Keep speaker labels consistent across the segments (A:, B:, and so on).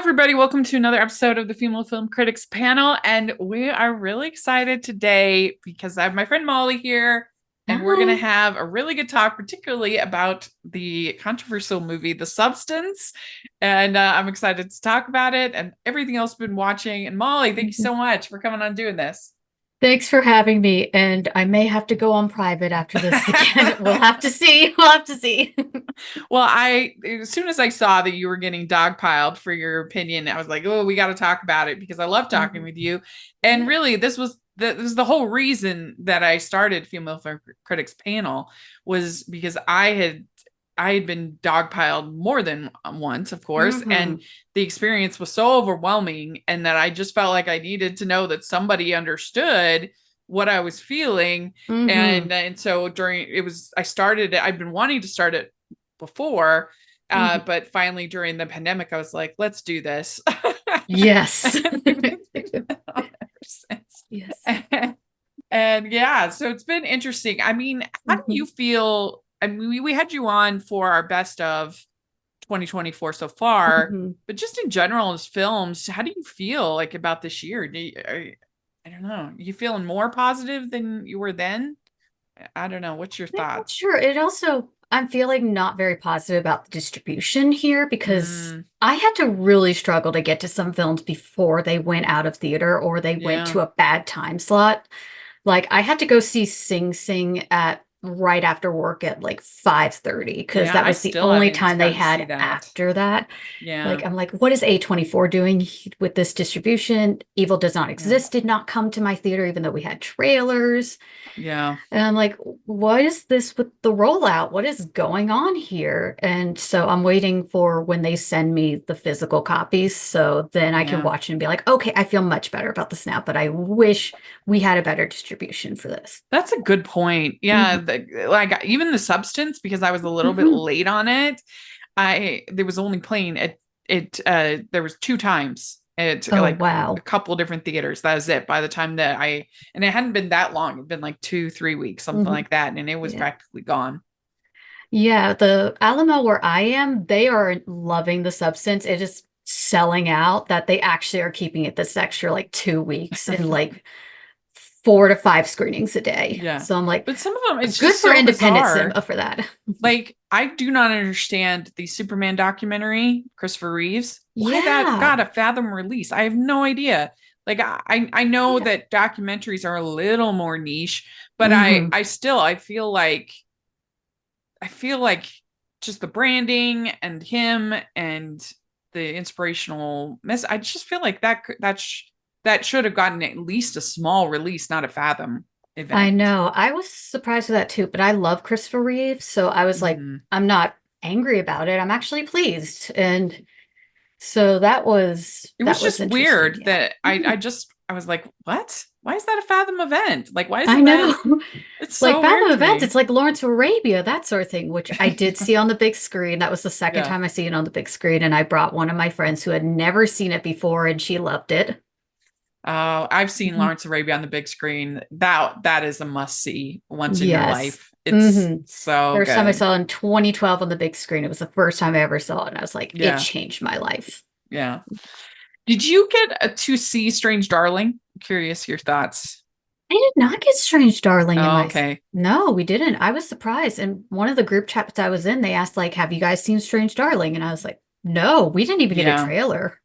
A: everybody. Welcome to another episode of the Female Film Critics Panel. And we are really excited today because I have my friend Molly here, and we're going to
B: Hi.
A: have a really good talk, particularly about the controversial movie, The Substance. And I'm excited to talk about it and everything else we've been watching. And Molly, thank you so much for coming on doing this.
B: Thanks for having me. And I may have to go on private after this again. We'll have to see. We'll have to see.
A: Well, as soon as I saw that you were getting dogpiled for your opinion, I was like, oh, we got to talk about it because I love talking with you. And
B: Yeah.
A: really, this was the whole reason that I started Female Film Critics Panel was because I had been dogpiled more than once, of course,
B: hmm
A: and the experience was so overwhelming, and that I just felt like I needed to know that somebody understood what I was feeling.
B: hmm
A: And so during it was I started it, I'd been wanting to start it before,
B: hmm
A: but finally during the pandemic, I was like, let's do this.
B: Yes.
A: And we've been doing that ever since.
B: Yes.
A: And yeah, so it's been interesting. I mean, how do
B: hmm
A: you feel? I mean, we had you on for our best of 2024 so far,
B: hmm
A: but just in general as films, how do you feel like about this year? I don't know. You feeling more positive than you were then? I don't know. What's your
B: Yeah,
A: thoughts?
B: sure. I'm feeling not very positive about the distribution here because
A: Mm,
B: I had to really struggle to get to some films before they went out of theater or they went
A: yeah.
B: to a bad time slot. Like I had to go see Sing Sing at right after work at like 5:30 because
A: Yeah,
B: that
A: I
B: was the
A: still
B: only
A: haven't
B: time they
A: gotten to see
B: had
A: that.
B: after that.
A: Yeah.
B: Like I'm like, what is A24 doing with this distribution? Evil Does Not
A: Yeah.
B: Exist did not come to my theater, even though we had trailers.
A: Yeah.
B: And I'm like, what is this with the rollout? What is going on here? And so I'm waiting for when they send me the physical copies so then I can
A: Yeah.
B: watch it and be like, okay, I feel much better about this now, but I wish we had a better distribution for this.
A: That's a good point. Yeah,
B: hmm
A: like even the substance, because I was a little bit
B: hmm
A: late on it. I there was only playing it there was two times. It's
B: Oh,
A: like a
B: wow.
A: couple different theaters. That was it. By the time that and it hadn't been that long. It'd been like 2, 3 weeks, something
B: hmm
A: like that, and it was
B: Yeah.
A: practically gone.
B: Yeah, the Alamo where I am, they are loving the substance. It is selling out that they actually are keeping it this extra like 2 weeks and like 4 to 5 screenings a day.
A: Yeah.
B: So I'm like,
A: But some of them, it's
B: good
A: just
B: for
A: so
B: independent
A: bizarre.
B: cinema for that.
A: Like, I do not understand the Superman documentary, Christopher Reeves, why that got
B: Yeah.
A: a Fathom release. I have no idea. Like, I know
B: Yeah.
A: that documentaries are a little more niche, but
B: hmm
A: I feel like just the branding and him and the inspirational mess. I just feel like that should have gotten at least a small release, not a Fathom
B: I
A: event.
B: know. I was surprised with that too, but I love Christopher Reeves. So I was like,
A: Mhm.
B: I'm not angry about it. I'm actually pleased. And so
A: It
B: that
A: was
B: was
A: just
B: interesting.
A: weird
B: Yeah.
A: that I was like, what? Why is that a Fathom event? Like, why
B: I
A: isn't that?
B: know.
A: It's
B: Like
A: so weird
B: Fathom
A: to
B: Events,
A: me.
B: it's like Lawrence of Arabia, that sort of thing, which I did see on the big screen. That was the second
A: Yeah.
B: time I seen it on the big screen, and I brought one of my friends who had never seen it before, and she loved it.
A: I've seen
B: Mhm.
A: Lawrence of Arabia on the big screen. That is a must see once in your
B: Yes.
A: life. It's
B: hmm
A: so
B: First time I
A: good.
B: saw it in 2012 on the big screen. It was the first time I ever saw it, and I was like, it
A: Yeah.
B: changed my life.
A: Yeah. Did you get to see Strange Darling? Curious your thoughts.
B: I did not get Strange Darling in
A: Oh,
B: my.
A: okay.
B: No, we didn't. I was surprised. And one of the group chats I was in, they asked, like, have you guys seen Strange Darling? And I was like, no, we didn't even get a
A: Yeah.
B: trailer.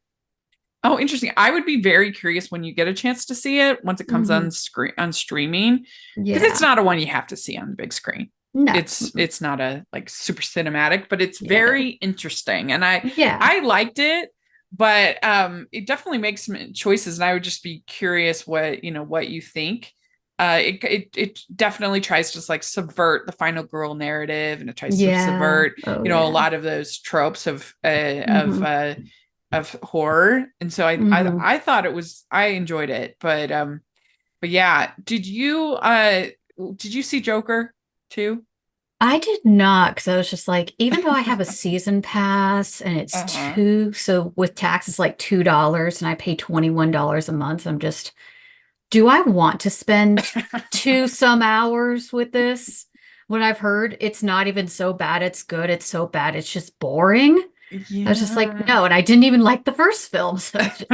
A: Oh, interesting. I would be very curious when you get a chance to see it once it comes
B: hmm
A: on screen on streaming, because it's
B: Yeah.
A: not a one you have to see on the big screen.
B: No.
A: It's not a like super cinematic, but it's
B: Yeah,
A: very
B: no.
A: interesting, and I
B: Yeah.
A: I liked it, but it definitely makes some choices, and I would just be curious what you think. It definitely tries to just like subvert the final girl narrative, and it tries to
B: Yeah.
A: subvert
B: Oh,
A: a
B: yeah.
A: lot of those tropes
B: hmm
A: of horror. And so
B: hmm
A: I thought I enjoyed it. But yeah, did you see Joker too?
B: I did not, because I was just like, even though I have a season pass and it's
A: Uh-huh.
B: two, so with tax it's like $2 and I pay $21 a month, I'm just, do I want to spend two some hours with this when I've heard it's not even so bad, it's good, it's so bad, it's just boring? I was just like,
A: Yeah.
B: no, and I didn't even like the first film. So it's just,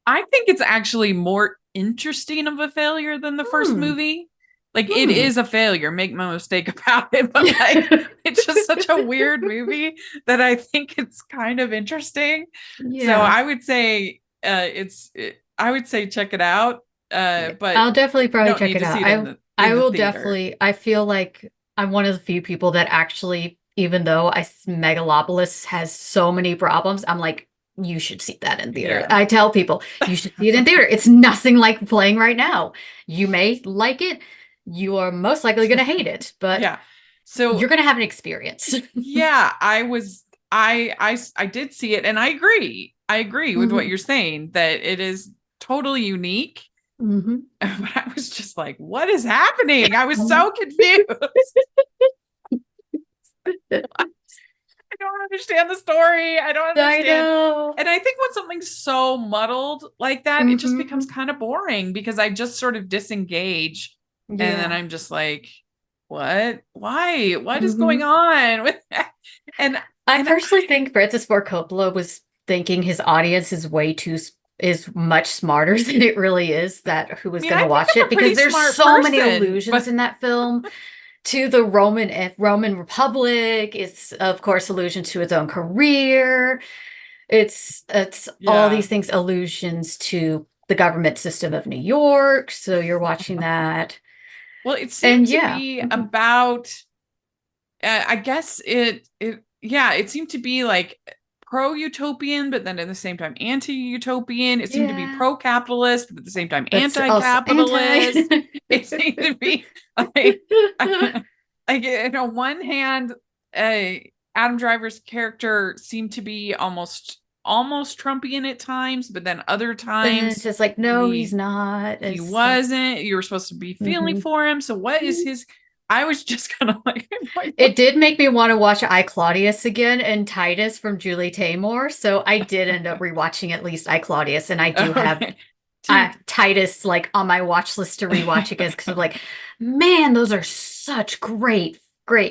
A: I think it's actually more interesting of a failure than the first
B: hmm,
A: movie. Like it
B: hmm.
A: is a failure, make no mistake about it, but like it's just such a weird movie that I think it's kind of interesting. So
B: Yeah.
A: I would say I would say check it out. But
B: I'll definitely
A: you
B: probably
A: don't
B: check
A: need
B: it
A: to
B: out.
A: see it
B: I
A: in the
B: will
A: theater.
B: definitely, I feel like I'm one of the few people that actually, even though Megalopolis has so many problems, I'm like, you should see that in theater.
A: Yeah.
B: I tell people, you should see it in theater. It's nothing like playing right now. You may like it. You are most likely going to hate it, but
A: Yeah. So
B: you're going to have an experience.
A: yeah, I did see it and I agree. I agree with what
B: Hmm.
A: you're saying that it is totally unique.
B: Hmm.
A: But I was just like, what is happening? I was so confused. I don't understand the story. I don't
B: I
A: understand.
B: know.
A: And I think when something's so muddled like that, it just becomes
B: Hmm.
A: kind of boring because I just sort of disengage. And then
B: Yeah.
A: I'm just like, what? Why? What is going
B: Hmm.
A: on with that? And
B: I
A: and
B: personally think Francis Ford Coppola was thinking his audience is is much smarter than it really is, that who was
A: mean,
B: going
A: I
B: to
A: think
B: watch
A: I'm
B: it,
A: a
B: because
A: pretty
B: there's
A: smart
B: so many
A: person,
B: allusions
A: but
B: in that film to the Roman Republic. It's of course allusion to his own career. It's all
A: yeah.
B: these things, allusions to the government system of New York. So you're watching that.
A: Well, it seemed
B: And
A: to
B: yeah.
A: be
B: Mhm.
A: about I guess it yeah, it seemed to be like pro-utopian, but then at the same time anti-utopian. It seemed to be
B: Yeah.
A: pro-capitalist, but at the same time
B: That's also anti.
A: anti-capitalist. It seemed to be like like on one hand, uh, Adam Driver's character seemed to be almost Trumpian at times, but then other
B: But then it's
A: times
B: just like, no, he's not.
A: he
B: It's like,
A: wasn't. You were supposed to be feeling
B: hmm.
A: for him. So what is his? I was just kind of like,
B: It did make me want to watch I, Claudius again and Titus from Julie Taymor. So I did end up rewatching at least I, Claudius, and I do have
A: okay. To
B: Titus like on my watch list to rewatch again, because I'm like, man, those are such great.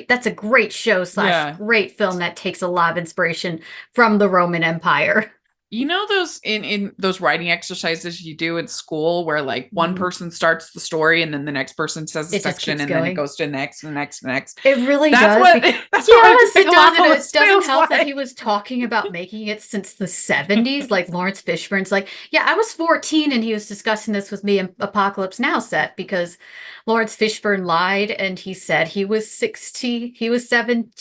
B: That's a great show slash
A: yeah.
B: great film that takes a lot of inspiration from the Roman Empire.
A: You know those in those writing exercises you do in school where like one
B: Mhm.
A: person starts the story and then the next person says a
B: It just
A: section
B: keeps
A: and then it
B: going.
A: goes to the next and the next and the next.
B: It really
A: That's
B: does.
A: what that's what
B: Yes, it does. And it
A: Megalopolis
B: doesn't
A: feels
B: help that he
A: like.
B: was talking about making it since the 70s. Like Lawrence Fishburne's like, yeah, I was 14 and he was discussing this with me in Apocalypse Now set, because Lawrence Fishburne lied and he said he was 60, he was 17.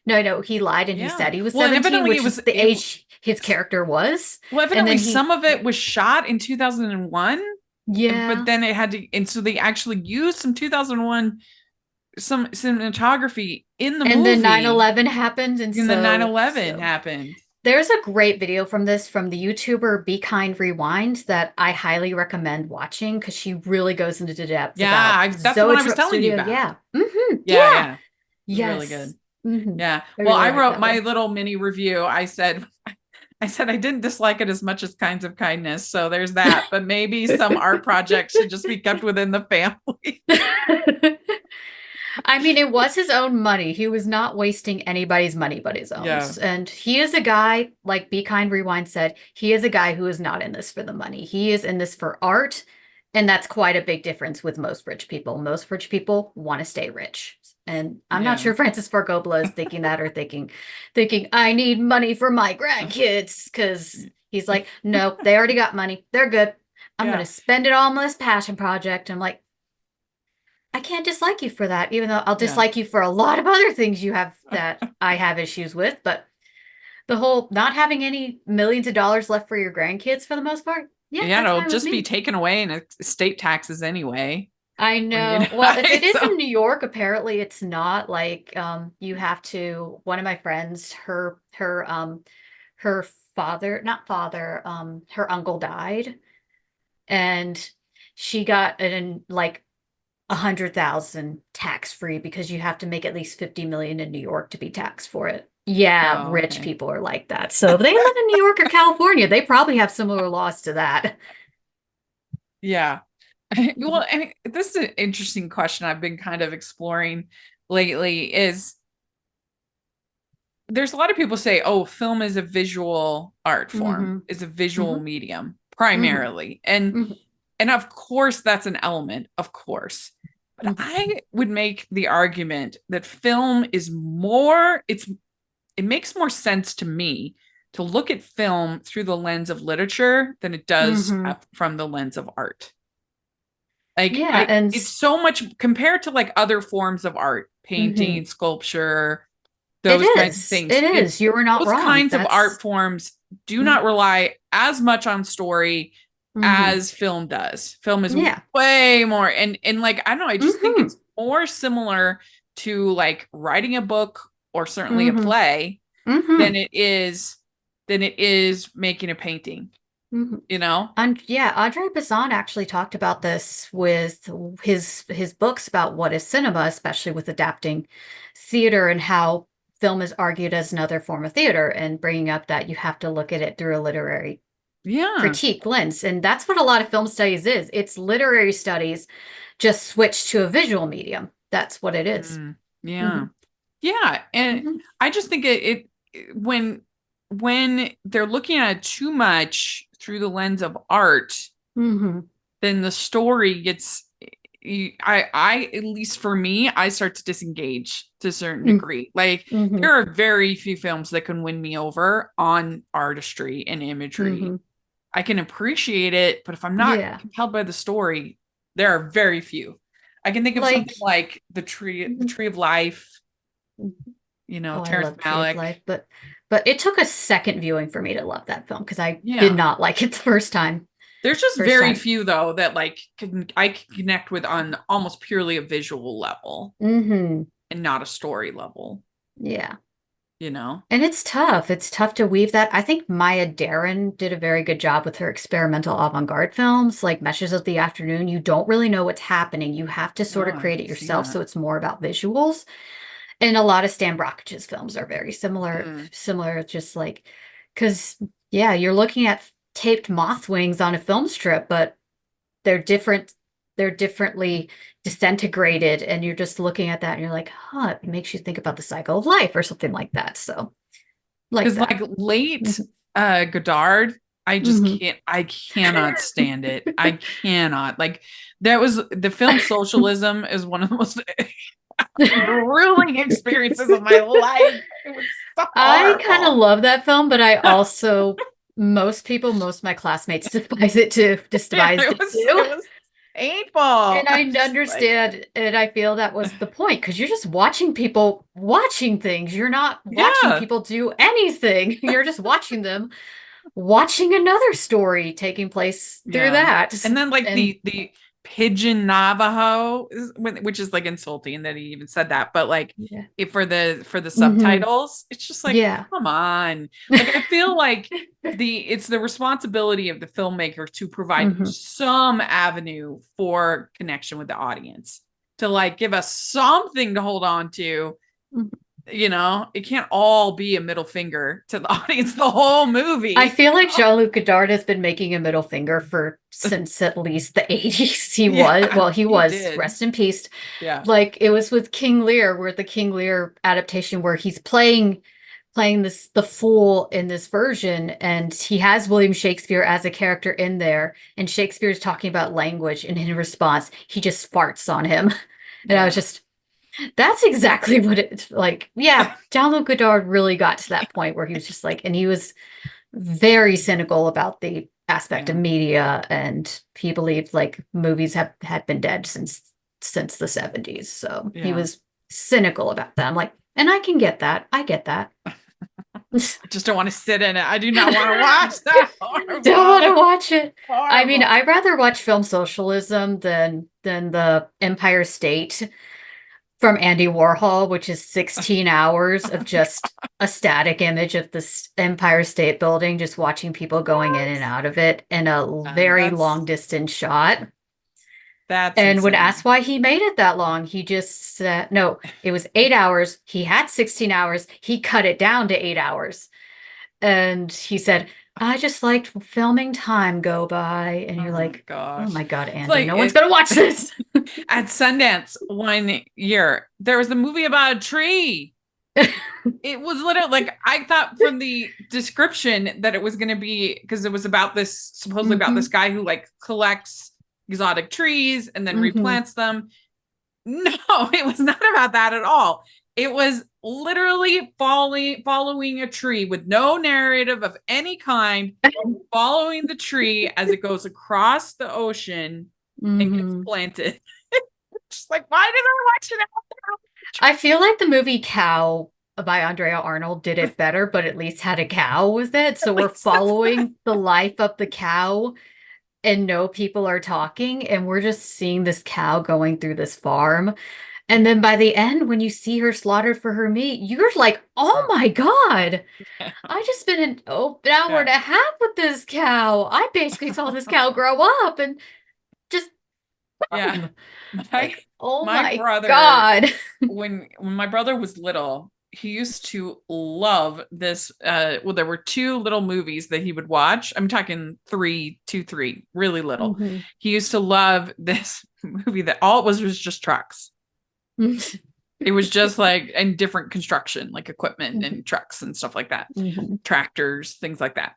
B: No, he lied and he
A: Yeah.
B: said he was
A: Well, and
B: 17,
A: evidently
B: which is the age his character was.
A: well,
B: And
A: evidently
B: then he,
A: some of it was shot in 2001, but
B: yeah.
A: then it had to, and so they actually used some 2001 some cinematography in the
B: And then nine
A: movie,
B: eleven happened. And
A: and then 9
B: so,
A: 11 happened.
B: there's a great video from this from the YouTuber Be Kind Rewind that I highly recommend watching, because she really goes into the depths
A: Yeah,
B: about
A: that's the one I was
B: Zoetrope
A: telling you
B: Studio.
A: about.
B: Yeah. Hmm.
A: Yeah,
B: Yeah.
A: yeah. It was really
B: Yes.
A: good.
B: Hmm.
A: Yeah.
B: I
A: Well,
B: really
A: I
B: like
A: wrote
B: that
A: my
B: one.
A: little mini review. I said I didn't dislike it as much as Kinds of Kindness. So there's that. But maybe some art projects should just be kept within the family.
B: I mean, it was his own money. He was not wasting anybody's money but his own.
A: Yeah.
B: And he is a guy, like Be Kind Rewind said, he is a guy who is not in this for the money. He is in this for art. And that's quite a big difference with most rich people. Most rich people want to stay rich. And I'm not
A: Yeah.
B: sure Francis Ford Coppola is thinking that, or thinking, I need money for my grandkids. Because he's like, no, they already got money. They're good. I'm going to
A: Yeah.
B: spend it all on this passion project. I'm like, I can't dislike you for that, even though I'll
A: Yeah.
B: dislike you for a lot of other things you have that I have issues with. But the whole not having any millions of dollars left for your grandkids for the most part, yeah,
A: Yeah,
B: that's
A: it'll
B: fine with
A: just be
B: me.
A: taken away in estate taxes anyway
B: I
A: when you
B: know. Well, if
A: die.
B: it is
A: So
B: in New York, apparently it's not like you have to, one of my friends, her father, not father, her uncle died, and she got an like 100,000 tax free, because you have to make at least 50 million in New York to be taxed for it. Yeah,
A: oh,
B: rich
A: okay.
B: people are like that. So if they live in New York or California, they probably have similar laws to that.
A: Yeah. Well, and this is an interesting question I've been kind of exploring lately is there's a lot of people say, oh, film is a visual art form,
B: Hmm.
A: is a visual
B: Hmm.
A: medium
B: Hmm.
A: primarily.
B: Hmm.
A: And of course that's an element, of course. But
B: Hmm.
A: I would make the argument that film is more, it makes more sense to me to look at film through the lens of literature than it does
B: Hmm.
A: from the lens of art. Like
B: Yeah, and
A: it's so much compared to like other forms of art,
B: mhm.
A: painting, sculpture,
B: It
A: those kinds of
B: is.
A: things.
B: It
A: It
B: is. You were not
A: those
B: wrong.
A: kinds of art forms do not
B: Mhm.
A: rely as much on story
B: Mhm.
A: as film does. Film is
B: Yeah.
A: way more, and like I don't know, I just think
B: Hmm.
A: it's more similar to like writing a book or certainly a
B: Hmm.
A: play
B: Hmm.
A: than it is making a painting,
B: Hmm.
A: you know?
B: And yeah, Andre Bazin actually talked about this with his books about what is cinema, especially with adapting theater and how film is argued as another form of theater and bringing up that you have to look at it through a literary
A: Yeah.
B: critique lens. And that's what a lot of film studies is. It's literary studies just switched to a visual medium. That's what it is.
A: Mm, yeah.
B: Hmm.
A: Yeah, and
B: Hmm.
A: I just think when they're looking at it too much through the lens of art,
B: Hmm.
A: then the story gets I at least for me, I start to disengage to a certain degree. Like
B: Hmm.
A: there are very few films that can win me over on artistry and imagery.
B: Hmm.
A: I can appreciate it, but if I'm not
B: Yeah.
A: compelled by the story, there are very few. I can think of
B: Like,
A: something like the
B: mhm.
A: Tree of Life,
B: Oh, I
A: Terrence
B: love Tree of
A: Malick.
B: Life, but it took a second viewing for me to love that film because I did
A: Yeah.
B: not like it the first time.
A: There's just
B: First
A: very
B: time.
A: few though that like I can connect with on almost purely a visual level
B: Hmm.
A: and not a story level,
B: Yeah.
A: you know?
B: And it's tough. It's tough to weave that. I think Maya Deren did a very good job with her experimental avant-garde films, like Meshes of the Afternoon. You don't really know what's happening. You have to
A: No,
B: sort of
A: I
B: create it
A: haven't seen
B: yourself,
A: that.
B: so it's more about visuals. And a lot of Stan Brockage's films are very
A: Mm.
B: similar, just like, because, yeah, you're looking at taped moth wings on a film strip, but they're different, they're differently disintegrated, and you're just looking at that and you're like, huh, it makes you think about the cycle of life or something like that. So, like
A: Because
B: that.
A: like late
B: Hmm.
A: Godard,
B: Hmm.
A: I cannot stand it. I cannot. Like that was the film Socialism is one of the most grueling experiences of my life. It was so
B: I kind of
A: horrible.
B: love that film, but I also, most people, most of my classmates despise it too,
A: Yeah,
B: despised it
A: it
B: too.
A: was painful.
B: And I
A: I just like,
B: understand, and I feel that was the point because you're just watching people watching things. You're not watching
A: yeah,
B: people do anything. You're just watching them watching another story taking place through
A: yeah.
B: that.
A: And then like
B: And
A: the pigeon Navajo which is like insulting that he even said that, but like
B: yeah.
A: if for the
B: Hmm.
A: subtitles, it's just like,
B: Yeah.
A: come on. Like I feel like it's the responsibility of the filmmaker to provide
B: Hmm.
A: some avenue for connection with the audience, to like give us something to hold on to. It can't all be a middle finger to the audience the whole
B: I
A: movie.
B: feel like Jean-Luc Godard has been making a middle finger for since at least the 80s.
A: Yeah,
B: He
A: he
B: was,
A: did.
B: rest in peace.
A: Yeah.
B: Like it was with King Lear, where the King Lear adaptation where he's playing this the fool in this version, and he has William Shakespeare as a character in there, and Shakespeare's talking about language, and in response, he just farts on him. And I was
A: Yeah.
B: just, that's exactly what it like. Yeah, Jean-Luc Godard really got to that point where he was just like, and he was very cynical about the aspect of
A: Yeah.
B: media, and he believed like movies have had been dead since the 70s. So he
A: Yeah.
B: was cynical about that. I'm like, and I can get that. I get that.
A: I just don't want to sit in it. I do not want to watch that.
B: Don't want to
A: Horrible.
B: watch it. I mean,
A: Horrible.
B: I'd rather watch film socialism than the Empire State from Andy Warhol, which is 16 hours
A: Oh
B: of
A: my
B: just a static image of this Empire State Building, just watching people going in and out of it in a
A: God.
B: very long distance shot.
A: That's
B: And when
A: insane.
B: asked why he made it that long, he just said, no, it was 8 hours. He had 16 hours. He cut it down to 8 hours. And he said, I just liked filming time go by. And
A: Oh
B: you're
A: my
B: like, oh
A: gosh.
B: my God,
A: It's
B: Andy,
A: like
B: no one's going to watch this.
A: at Sundance one year, there was a movie about a tree. It was literally like I thought from the description that it was going to be because it was about this supposedly about this
B: Hmm.
A: guy who like collects exotic trees and then
B: Hmm.
A: replants them. No, it was not about that at all. It was literally following a tree with no narrative of any kind, following the tree as it goes across the ocean and gets
B: Hmm.
A: planted. Just like, why did I watch it?
B: I feel like the movie Cow by Andrea Arnold did it better, but at least had a cow with it. So we're following the life of the cow and no people are talking, and we're just seeing this cow going through this farm. And then by the end, when you see her slaughtered for her meat, you're like, oh my God, I just spent an hour
A: Yeah,
B: and a half with this cow. I basically saw this cow grow up and just
A: yeah.
B: boom.
A: My
B: Like, oh
A: my
B: my
A: brother,
B: God.
A: when my brother was little, he used to love this. Well, there were two little movies that he would watch. I'm talking three, two, three, really little.
B: Hmm.
A: He used to love this movie that all it was just trucks. It was just like in different construction, like equipment and trucks and stuff like that,
B: Hmm.
A: tractors, things like that.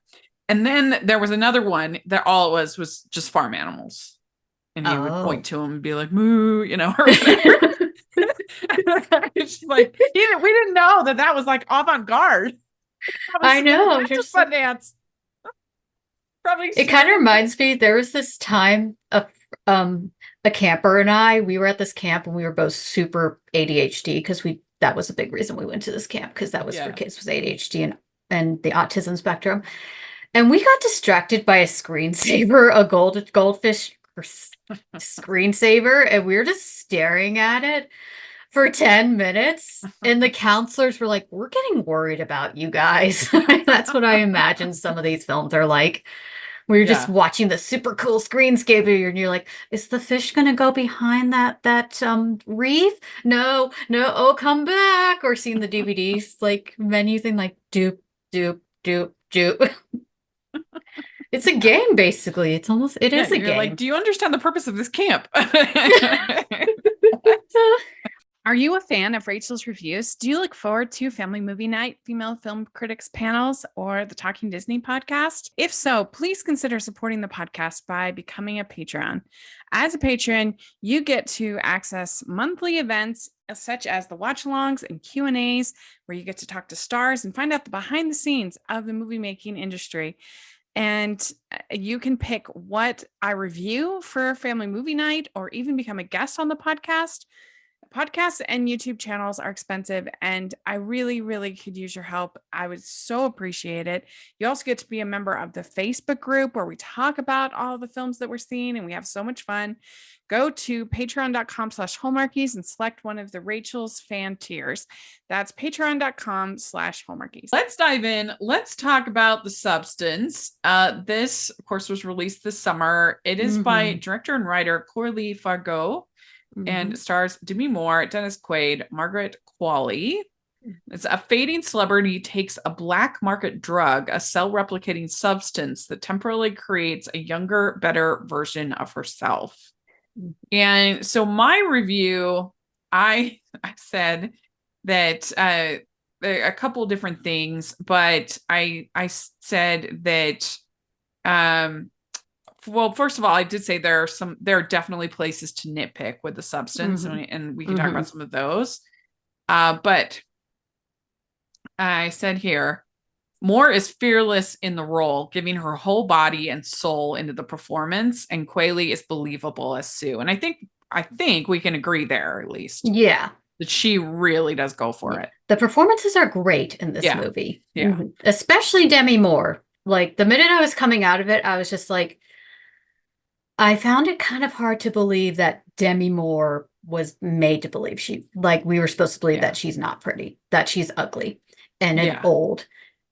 A: And then there was another one that all it was just farm animals. And he would point
B: Oh.
A: to them and be like, moo, or whatever. It's just like, we didn't know that that was like avant garde. I was
B: I
A: submitted
B: know.
A: that to
B: Just
A: Sundance. Probably
B: it kind of
A: scared him.
B: reminds me, there was this time um a camper and we were at this camp and we were both super ADHD because we that was a big reason we went to this camp because that was for
A: Yeah.
B: kids with ADHD and the autism spectrum. And we got distracted by a screensaver, a goldfish screensaver, and we were just staring at it for 10 minutes. And the counselors were like, we're getting worried about you guys. That's what I imagine some of these films are like. We're just
A: Yeah.
B: watching the super cool screenscaper and you're like, is the fish gonna go behind that reef? No, no, oh come back. Or seeing the DVDs like menus and like doop, doop, doop, doop. It's a
A: Yeah.
B: game basically. It
A: Yeah.
B: is a
A: You're like,
B: game.
A: do you understand the purpose of this camp?
C: Are you a fan of Rachel's Reviews? Do you look forward to Family Movie Night, Female Film Critics Panels, or the Talking Disney podcast? If so, please consider supporting the podcast by becoming a Patreon. As a patron, you get to access monthly events such as the watch-alongs and Q&As, where you get to talk to stars and find out the behind the scenes of the movie making industry. And you can pick what I review for Family Movie Night or even become a guest on the podcast. Podcasts and YouTube channels are expensive, and I really, really could use your help. I would so appreciate it. You also get to be a member of the Facebook group where we talk about all the films that we're seeing, and we have so much fun. Go to patreon.com/hallmarkies and select one of the Rachel's fan tiers. That's patreon.com/hallmarkies.
A: Let's dive in. Let's talk about The Substance. This, of course, was released this summer. It is by
B: Hmm.
A: director and writer Corley Fargo and
B: Hmm.
A: stars Demi Moore, Dennis Quaid, Margaret Qualley. It's a fading celebrity takes a black market drug, a cell-replicating substance that temporarily creates a younger, better version of herself. And so my review, I said that a couple different things, but I said that well, first of all, I did say there are definitely places to nitpick with the substance,
B: Hmm.
A: and we can talk
B: Hmm.
A: about some of those. But I said here, Moore is fearless in the role, giving her whole body and soul into the performance, and Quayle is believable as Sue. And I think we can agree there at least
B: Yeah.
A: that she really does go for
B: Yeah.
A: it.
B: The performances are great in this
A: Yeah,
B: movie.
A: yeah,
B: Especially Demi Moore. Like the minute I was coming out of it, I was just like, I found it kind of hard to believe that Demi Moore was made to believe like we were supposed to believe
A: yeah,
B: that she's not pretty, that she's ugly and
A: yeah,
B: old.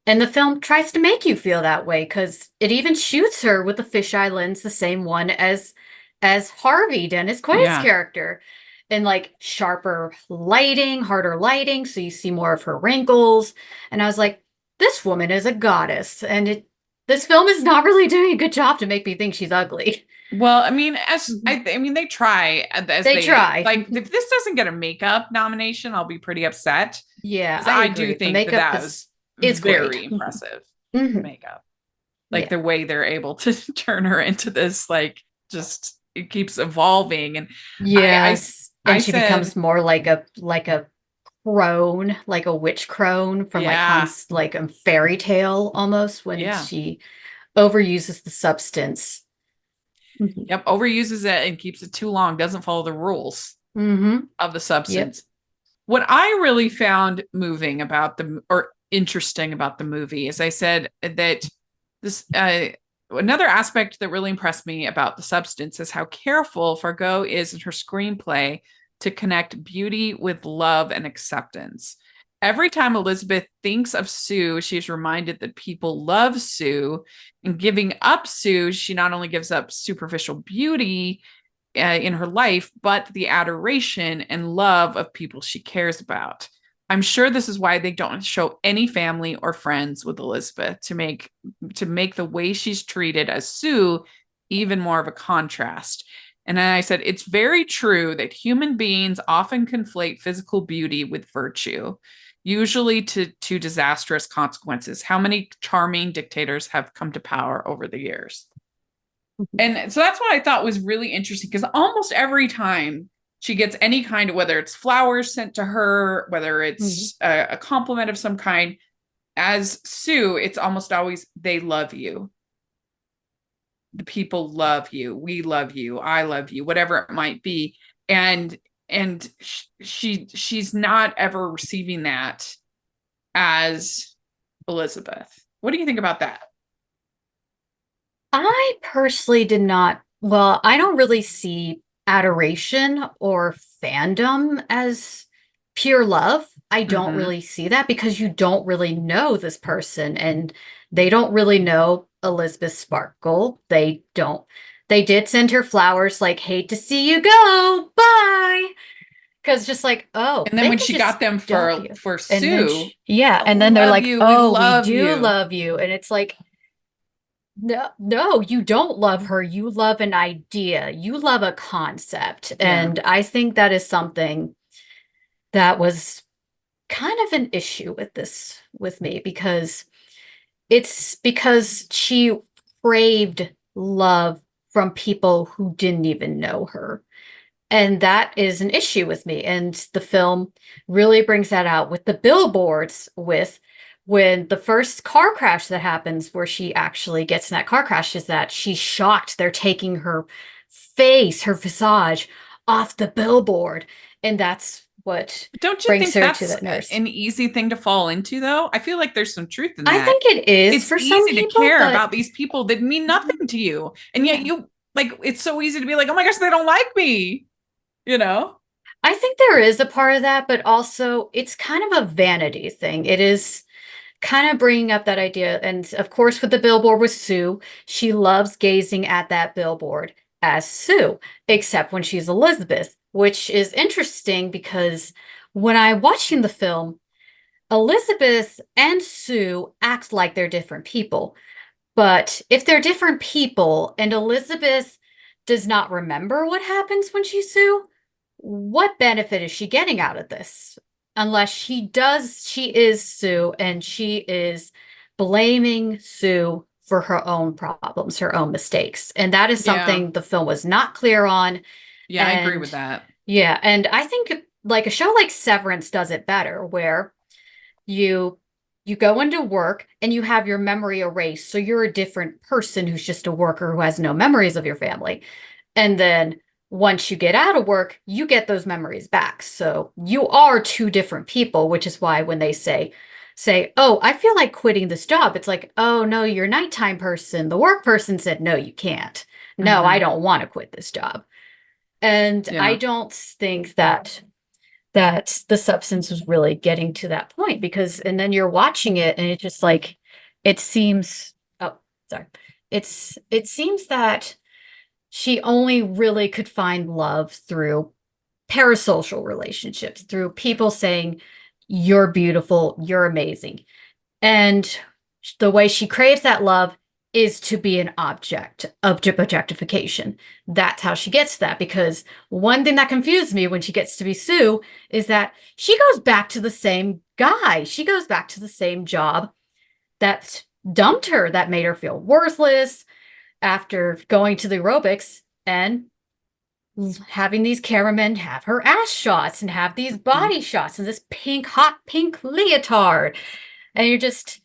B: And the film tries to make you feel that way because it even shoots her with the fisheye lens, the same one as Harvey, Dennis Quaid's
A: yeah.
B: character. And like sharper lighting, harder lighting, so you see more of her wrinkles. And I was like, this woman is a goddess. And this film is not really doing a good job to make me think she's ugly.
A: Well, I mean, I mean, they try as
B: They try.
A: like. If this doesn't get a makeup nomination, I'll be pretty upset
B: Yeah,
A: because
B: I
A: I do
B: agree. The
A: think that
B: makeup
A: that was
B: is
A: very
B: great.
A: impressive
B: Mhm.
A: makeup. Like
B: Yeah.
A: the way they're able to turn her into this, like, just it keeps evolving. And I
B: Yes.
A: I
B: And she
A: said,
B: becomes more like a crone, like a witch crone from like
A: yeah,
B: Hans, like a fairy tale almost when
A: yeah,
B: she overuses the substance. Hmm.
A: yep, overuses it and keeps it too long, doesn't follow the rules
B: Hmm.
A: of the
B: Yep.
A: substance. What I really found moving about or interesting about the movie is I said that this another aspect that really impressed me about the substance is how careful Fargo is in her screenplay to connect beauty with love and acceptance. Every time Elizabeth thinks of Sue, she's reminded that people love Sue. And giving up Sue, she not only gives up superficial beauty in her life, but the adoration and love of people she cares about. I'm sure this is why they don't show any family or friends with Elizabeth to make the way she's treated as Sue even more of a contrast. And then I said, it's very true that human beings often conflate physical beauty with virtue, usually to disastrous consequences. How many charming dictators have come to power over the years? And so that's what I thought was really interesting because almost every time she gets any kind of, whether it's flowers sent to her, whether
B: Hmm.
A: it's a compliment of some kind, as Sue, it's almost always they love you. The people love you. We love you. I love you. Whatever it might be, and she's not ever receiving that as Elizabeth. What do you think about that?
B: I personally did not, well, I don't really see adoration or fandom as pure love. I don't
A: Mm-hmm.
B: really see that because you don't really know this person and they don't really know Elizabeth Sparkle. They don't. They did send her flowers like, hate to see you go. Bye. Because just like, oh,
A: And then
B: they
A: when
B: can
A: she
B: just
A: got them
B: dump you.
A: for
B: And then,
A: Sue,
B: yeah.
A: oh,
B: And
A: we
B: then they're
A: love
B: like,
A: you. We
B: oh, we
A: love
B: do
A: you.
B: love you. And it's like, no, no, you don't love her. You love an idea. You love a concept.
A: Yeah.
B: And I think that is something that was kind of an issue with this with me because it's because she craved love from people who didn't even know her. And that is an issue with me. And the film really brings that out with the billboards, with when the first car crash that happens, where she actually gets in that car crash, is that she's shocked they're taking her face, her visage off the billboard. And that's what
A: Don't you
B: brings
A: think
B: her to
A: that's
B: that nurse.
A: an easy thing to fall into, though? I feel like there's some truth in
B: I
A: that.
B: think it is
A: It's
B: for some
A: easy to
B: people,
A: care
B: but
A: about these people that mean nothing to you. And yet
B: yeah.
A: you, like, it's so easy to be like, oh my gosh, they don't like me, you know?
B: I think there is a part of that, but also it's kind of a vanity thing. It is kind of bringing up that idea. And of course, with the billboard with Sue, she loves gazing at that billboard as Sue, except when she's Elizabeth, which is interesting because when I'm watching the film, Elizabeth and Sue act like they're different people. But if they're different people and Elizabeth does not remember what happens when she's Sue, what benefit is she getting out of this? Unless she does, she is Sue and she is blaming Sue for her own problems, her own mistakes. And that is
A: Yeah.
B: something the film was not clear on.
A: Yeah, I agree
B: And
A: with that.
B: yeah, and I think like a show like Severance does it better, where you you go into work and you have your memory erased. So you're a different person who's just a worker who has no memories of your family. And then once you get out of work, you get those memories back. So you are two different people, which is why when they oh, I feel like quitting this job, it's like, oh no, you're a nighttime person. The work person said, no, you can't. No, I
A: Hmm.
B: don't want to quit this job. And I
A: Yeah.
B: don't think that the substance was really getting to that point because and then you're watching it and it just like it seems oh sorry it seems that she only really could find love through parasocial relationships, through people saying you're beautiful, you're amazing, and the way she craves that love is to be an object of objectification. That's how she gets that. Because one thing that confused me when she gets to be Sue is that she goes back to the same guy. She goes back to the same job that dumped her, that made her feel worthless after going to the aerobics and having these cameramen have her ass shots and have these body shots and this hot pink leotard. And you're just,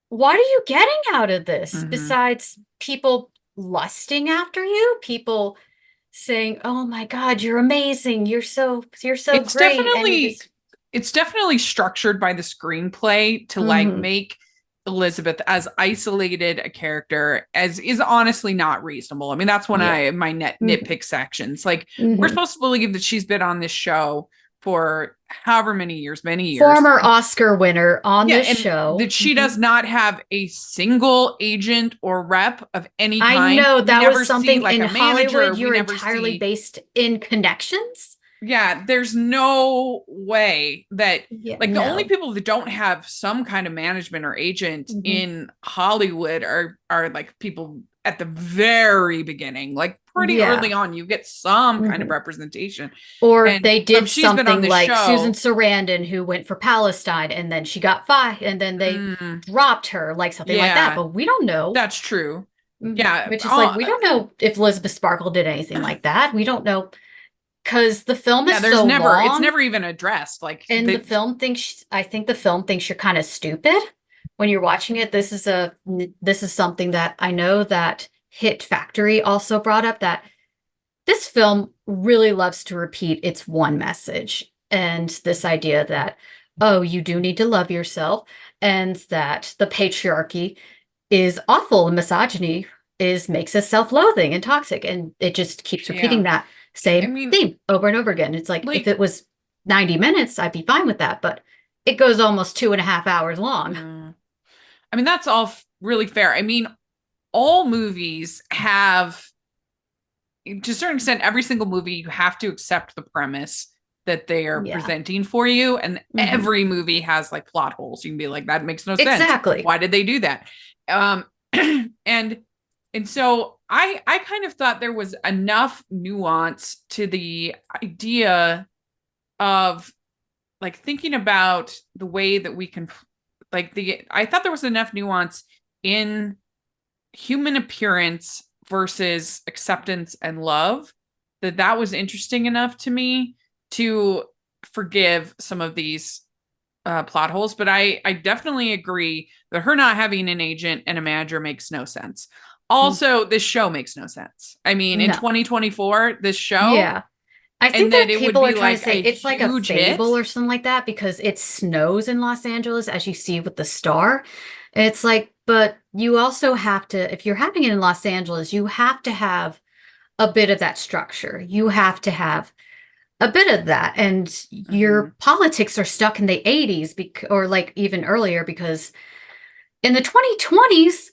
B: what are you getting out of this besides people lusting after you? People saying, "Oh my God, you're amazing. You're so great." And you just,
A: it's definitely structured by the screenplay to like make Elizabeth as isolated a character as is honestly not reasonable. I mean, that's when my nitpick sections. Like, we're supposed to believe that she's been on this show for however many years.
B: Former Oscar winner on this show.
A: That she does not have a single agent or rep of any kind.
B: I know that was something
A: like
B: in
A: a manager.
B: Hollywood. You're entirely based in connections.
A: Yeah, there's no way that the only people that don't have some kind of management or agent in Hollywood are like people at the very beginning, like pretty early on. You get some kind of representation,
B: or they did something like Susan Sarandon, who went for Palestine and then she got fired and then they dropped her, like something like that. But we don't know.
A: That's true. Yeah,
B: which is like, we don't know if Elizabeth Sparkle did anything like that. We don't know. Because the film is so long.
A: It's never even addressed. Like,
B: and I think the film thinks you're kind of stupid when you're watching it. This is something that I know that Hit Factory also brought up, that this film really loves to repeat its one message. And this idea that, oh, you do need to love yourself, and that the patriarchy is awful and misogyny makes us self-loathing and toxic. And it just keeps repeating that same theme over and over again. It's like, if it was 90 minutes, I'd be fine with that, but it goes almost 2.5 hours long.
A: I mean, that's all really fair. I mean, all movies have, to a certain extent, every single movie, you have to accept the premise that they are presenting for you. And every movie has like plot holes. You can be like, that makes no sense.
B: Exactly.
A: Why did they do that? And so I kind of thought there was enough nuance to the idea of like thinking about the way that we can, I thought there was enough nuance in human appearance versus acceptance and love that was interesting enough to me to forgive some of these plot holes. But I definitely agree that her not having an agent and a manager makes no sense. Also, this show makes no sense. I mean, in 2024, this show.
B: I think that people are trying to say it's like a fable or something like that because it snows in Los Angeles, as you see with the star. It's like, but you also have to, if you're having it in Los Angeles, you have to have a bit of that structure. You have to have a bit of that. And your politics are stuck in the 80s or like even earlier, because in the 2020s,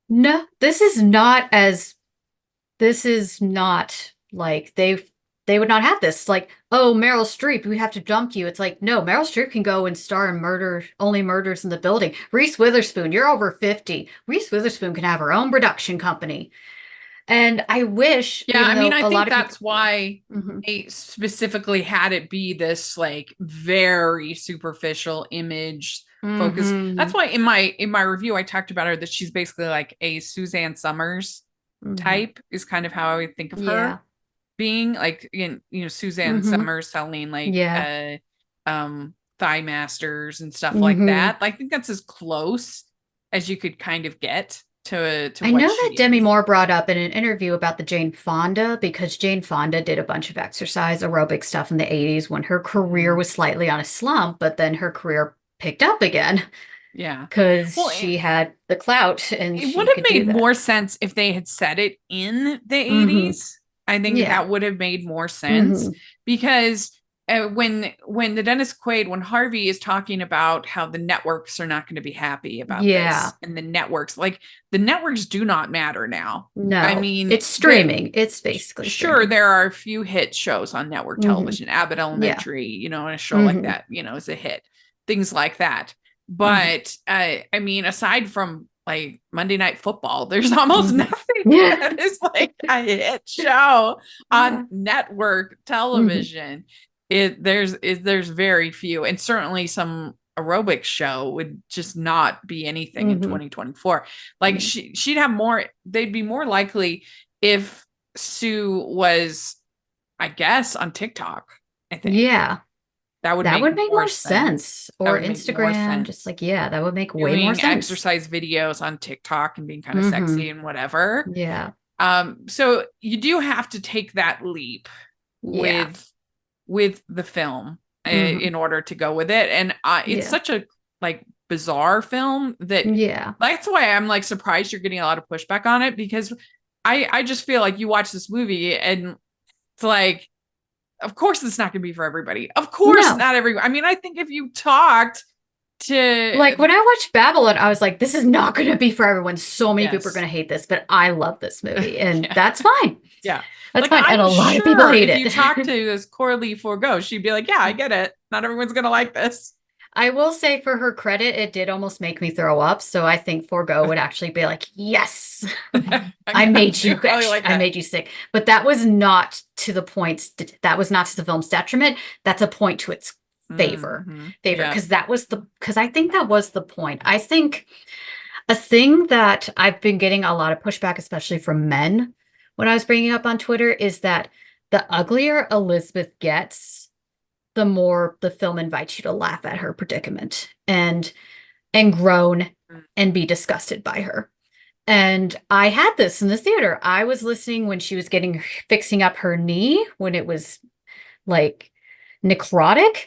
B: no, this is not like they would not have this. Like, oh, Meryl Streep, we have to dump you. It's like, no, Meryl Streep can go and star in Only Murders in the Building. Reese Witherspoon, you're over 50. Reese Witherspoon can have her own production company. And I wish,
A: I think that's why they specifically had it be this like very superficial image focus. That's why in my review I talked about her, that she's basically like a Suzanne Summers type, is kind of how I would think of her being, like, Suzanne Summers selling like Thigh Masters and stuff like that. I think that's as close as you could kind of get to I know
B: that Demi Moore brought up in an interview about the Jane Fonda, because Jane Fonda did a bunch of exercise aerobic stuff in the 80s when her career was slightly on a slump, but then her career picked up again.
A: Yeah.
B: Because she had the clout, and
A: it would have made more sense if they had said it in the 80s. I think that would have made more sense, because when Dennis Quaid, when Harvey is talking about how the networks are not going to be happy about this, and the networks do not matter now. No, I mean,
B: it's streaming. It's basically
A: streaming. There are a few hit shows on network television. Abbott Elementary, and a show like that, is a hit. Things like that. But I mean, aside from like Monday Night Football. There's almost nothing
B: Yeah.
A: that is like a hit show
B: Yeah.
A: on network
B: Mhm.
A: television. There's very few, and certainly some aerobics show would just not be anything in
B: Mhm.
A: 2024. Like
B: Yeah.
A: she'd have more, they'd be more likely if Sue was, I guess, on TikTok. I think
B: Yeah.
A: that would
B: That
A: make
B: would make
A: more
B: more
A: sense.
B: sense.
A: That
B: Or
A: would make more
B: Instagram, just
A: sense.
B: like, yeah, that would make way more
A: Doing
B: sense.
A: exercise videos on TikTok and being kind of
B: Mhm.
A: sexy and whatever.
B: Yeah.
A: So you do have to take that leap
B: Yeah.
A: with the film
B: Mhm.
A: in order to go with it. And it's
B: Yeah.
A: such a like bizarre film that
B: Yeah.
A: that's why I'm like surprised you're getting a lot of pushback on it, because I just feel like you watch this movie and it's like, of course it's not going to be for everybody. Of course
B: No.
A: not every. I mean, I think if you talked
B: Like
A: to
B: when I watched Babylon, I was like, this is not going to be for everyone. So many people are going
A: yes,
B: to hate this, but I love this movie, and
A: yeah,
B: that's fine.
A: yeah.
B: That's
A: Like
B: fine. And a
A: I'm
B: lot of people
A: sure
B: hate
A: if you talk
B: it.
A: to this Coralie Forgo, she'd be like, "Yeah, I get it. Not everyone's gonna like this."
B: I will say, for her credit, it did almost make me throw up. So I think Forgo would actually be like, yes, I
A: Yeah,
B: made
A: she
B: you
A: would probably
B: rich.
A: like
B: I
A: that.
B: made you sick. But that was not to the point. That was not to the film's detriment. That's a point to its favor.
A: Mm-hmm.
B: Favor.
A: Yeah.
B: Because I think that was the point. I think a thing that I've been getting a lot of pushback, especially from men, when I was bringing up on Twitter, is that the uglier Elizabeth gets, the more the film invites you to laugh at her predicament and groan and be disgusted by her. And I had this in the theater. I was listening when she was getting fixing up her knee when it was like necrotic.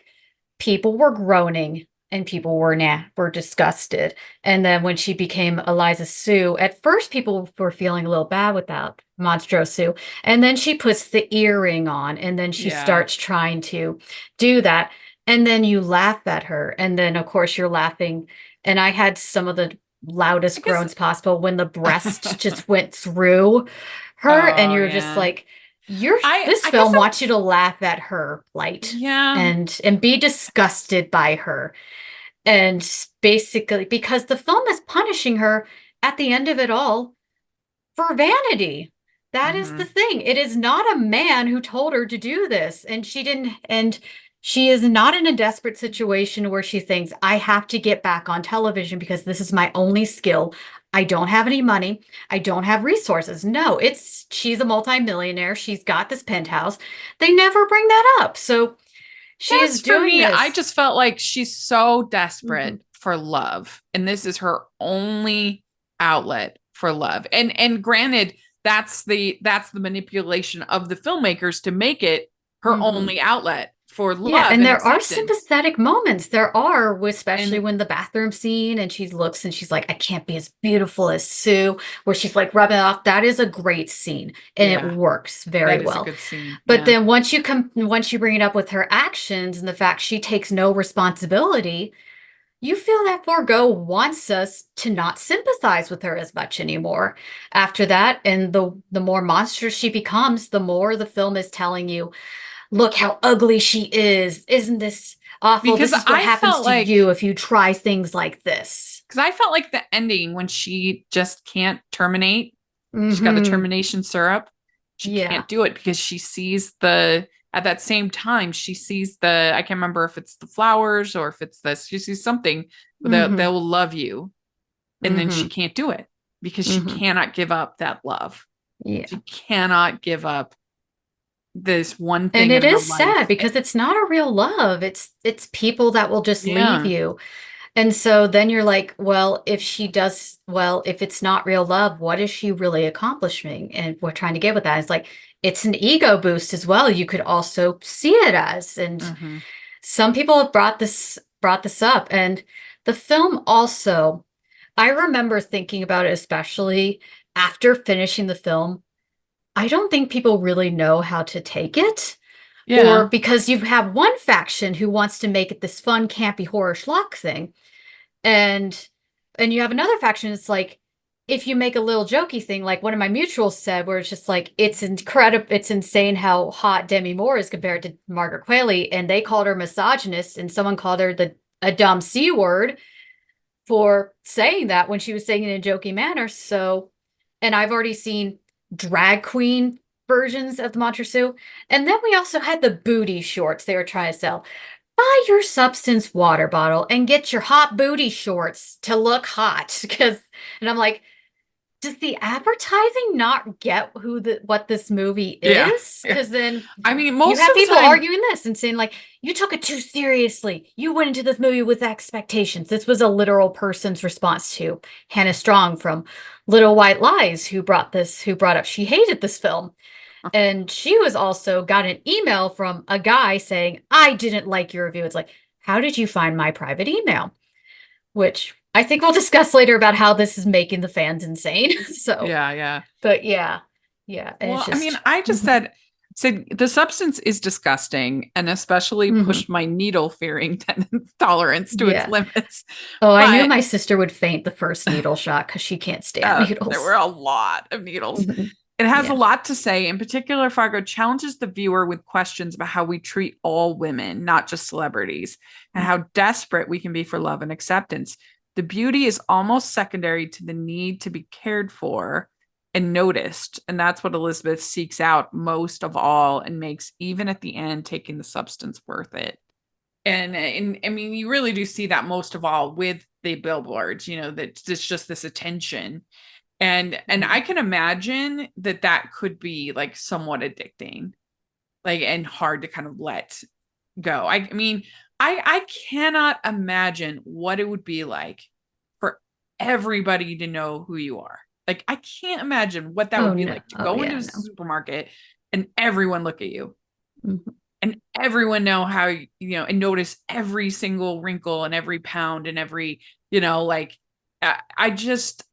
B: People were groaning and people were disgusted. And then when she became Eliza Sue, at first people were feeling a little bad without Monstro Sue. And then she puts the earring on and then she
A: Yeah.
B: starts trying to do that. And then you laugh at her. And then of course you're laughing. And I had some of the
A: I
B: loudest
A: guess.
B: groans possible when the breast just went through her. And
A: Oh
B: you're just
A: yeah.
B: like, you're this
A: I guess
B: film wants you to laugh at her plight
A: yeah.
B: and be disgusted by her. And basically, because the film is punishing her at the end of it all for vanity. That is the
A: Mm-hmm.
B: thing. It is not a man who told her to do this. And she didn't, and she is not in a desperate situation where she thinks, I have to get back on television because this is my only skill. I don't have any money. I don't have resources. No, she's a multimillionaire. She's got this penthouse. They never bring that up. So she is
A: Yes, for
B: doing
A: me, I
B: this.
A: just felt like she's so
B: Mhm.
A: desperate for love, and this is her only outlet for love. And granted, that's the manipulation of the filmmakers to make it her
B: Mhm.
A: only outlet for
B: Yeah,
A: love
B: and
A: and
B: there are
A: acceptance.
B: sympathetic moments. There are, especially
A: And
B: when the bathroom scene and she looks and she's like, I can't be as beautiful as Sue, where she's like rubbing it off. That is a great scene and it
A: yeah,
B: works very
A: that is a
B: well.
A: good scene.
B: But
A: Yeah.
B: then once you bring it up with her actions and the fact she takes no responsibility, you feel that Forgo wants us to not sympathize with her as much anymore after that. And the more monstrous she becomes, the more the film is telling you, look how ugly she is. Isn't this awful?
A: Because
B: This is what
A: I
B: happens
A: felt
B: to
A: like
B: you if you try things like this.
A: because I felt like the ending when she just can't terminate. She's got the
B: Mm-hmm.
A: termination syrup. She
B: Yeah.
A: can't do it because she sees the at that same time she sees the I can't remember if it's the flowers or if it's this. She sees something that
B: Mm-hmm.
A: they'll love you, and then she
B: Mm-hmm.
A: can't do it because she
B: Mm-hmm.
A: cannot give up that love. She
B: Yeah.
A: cannot give up this one
B: And
A: thing
B: it
A: in her
B: is sad
A: life.
B: because it's not a real love. It's people that will just leave
A: Yeah.
B: you. And so then you're like, well, if it's not real love, what is she really accomplishing? And we're trying to get with that. It's like, it's an ego boost as well. You could also see it as, and
A: Mm-hmm.
B: some people have brought this up. And the film also, I remember thinking about it, especially after finishing the film. I don't think people really know how to take it. Or
A: Yeah.
B: because you have one faction who wants to make it this fun, campy horror schlock thing, and you have another faction. It's like if you make a little jokey thing, like one of my mutuals said, where it's just like it's incredible, it's insane how hot Demi Moore is compared to Margaret Qualley, and they called her misogynist, and someone called her a dumb C word. for saying that when she was saying it in a jokey manner. So, and I've already seen drag queen versions of the mantra Sue. And then we also had the booty shorts they were trying to sell. Buy your substance water bottle and get your hot booty shorts to look hot. And I'm like, does the advertising not get what this movie
A: Yeah.
B: is? Because then
A: I mean,
B: you
A: most
B: have
A: of the
B: people
A: time,
B: arguing this and saying, like, you took it too seriously. You went into this movie with expectations. This was a literal person's response to Hannah Strong from Little White Lies, who brought up she hated this film. And she was also got an email from a guy saying, I didn't like your review. It's like, how did you find my private email? Which I think we'll discuss later about how this is making the fans insane. So,
A: yeah.
B: but yeah, yeah. And
A: Well,
B: it's
A: I mean,
B: just,
A: I just said the substance is disgusting, and especially pushed my needle fearing tolerance to its
B: yeah.
A: limits.
B: Oh, I knew
A: But
B: my sister would faint the first needle shot because she can't stand needles.
A: there were a lot of needles. It has a
B: Yeah.
A: lot to say. In particular, Fargo challenges the viewer with questions about how we treat all women, not just celebrities, and how desperate we can be for love and acceptance. The beauty is almost secondary to the need to be cared for and noticed. And that's what Elizabeth seeks out most of all and makes, even at the end, taking the substance worth it. And I mean, you really do see that most of all with the billboards, that it's just this attention. And I can imagine that could be like somewhat addicting, like, and hard to kind of let go. I mean, I cannot imagine what it would be like for everybody to know who you are. Like, I can't imagine what that would be like to go into a supermarket and everyone look at you and everyone know how, and notice every single wrinkle and every pound and every, like, I just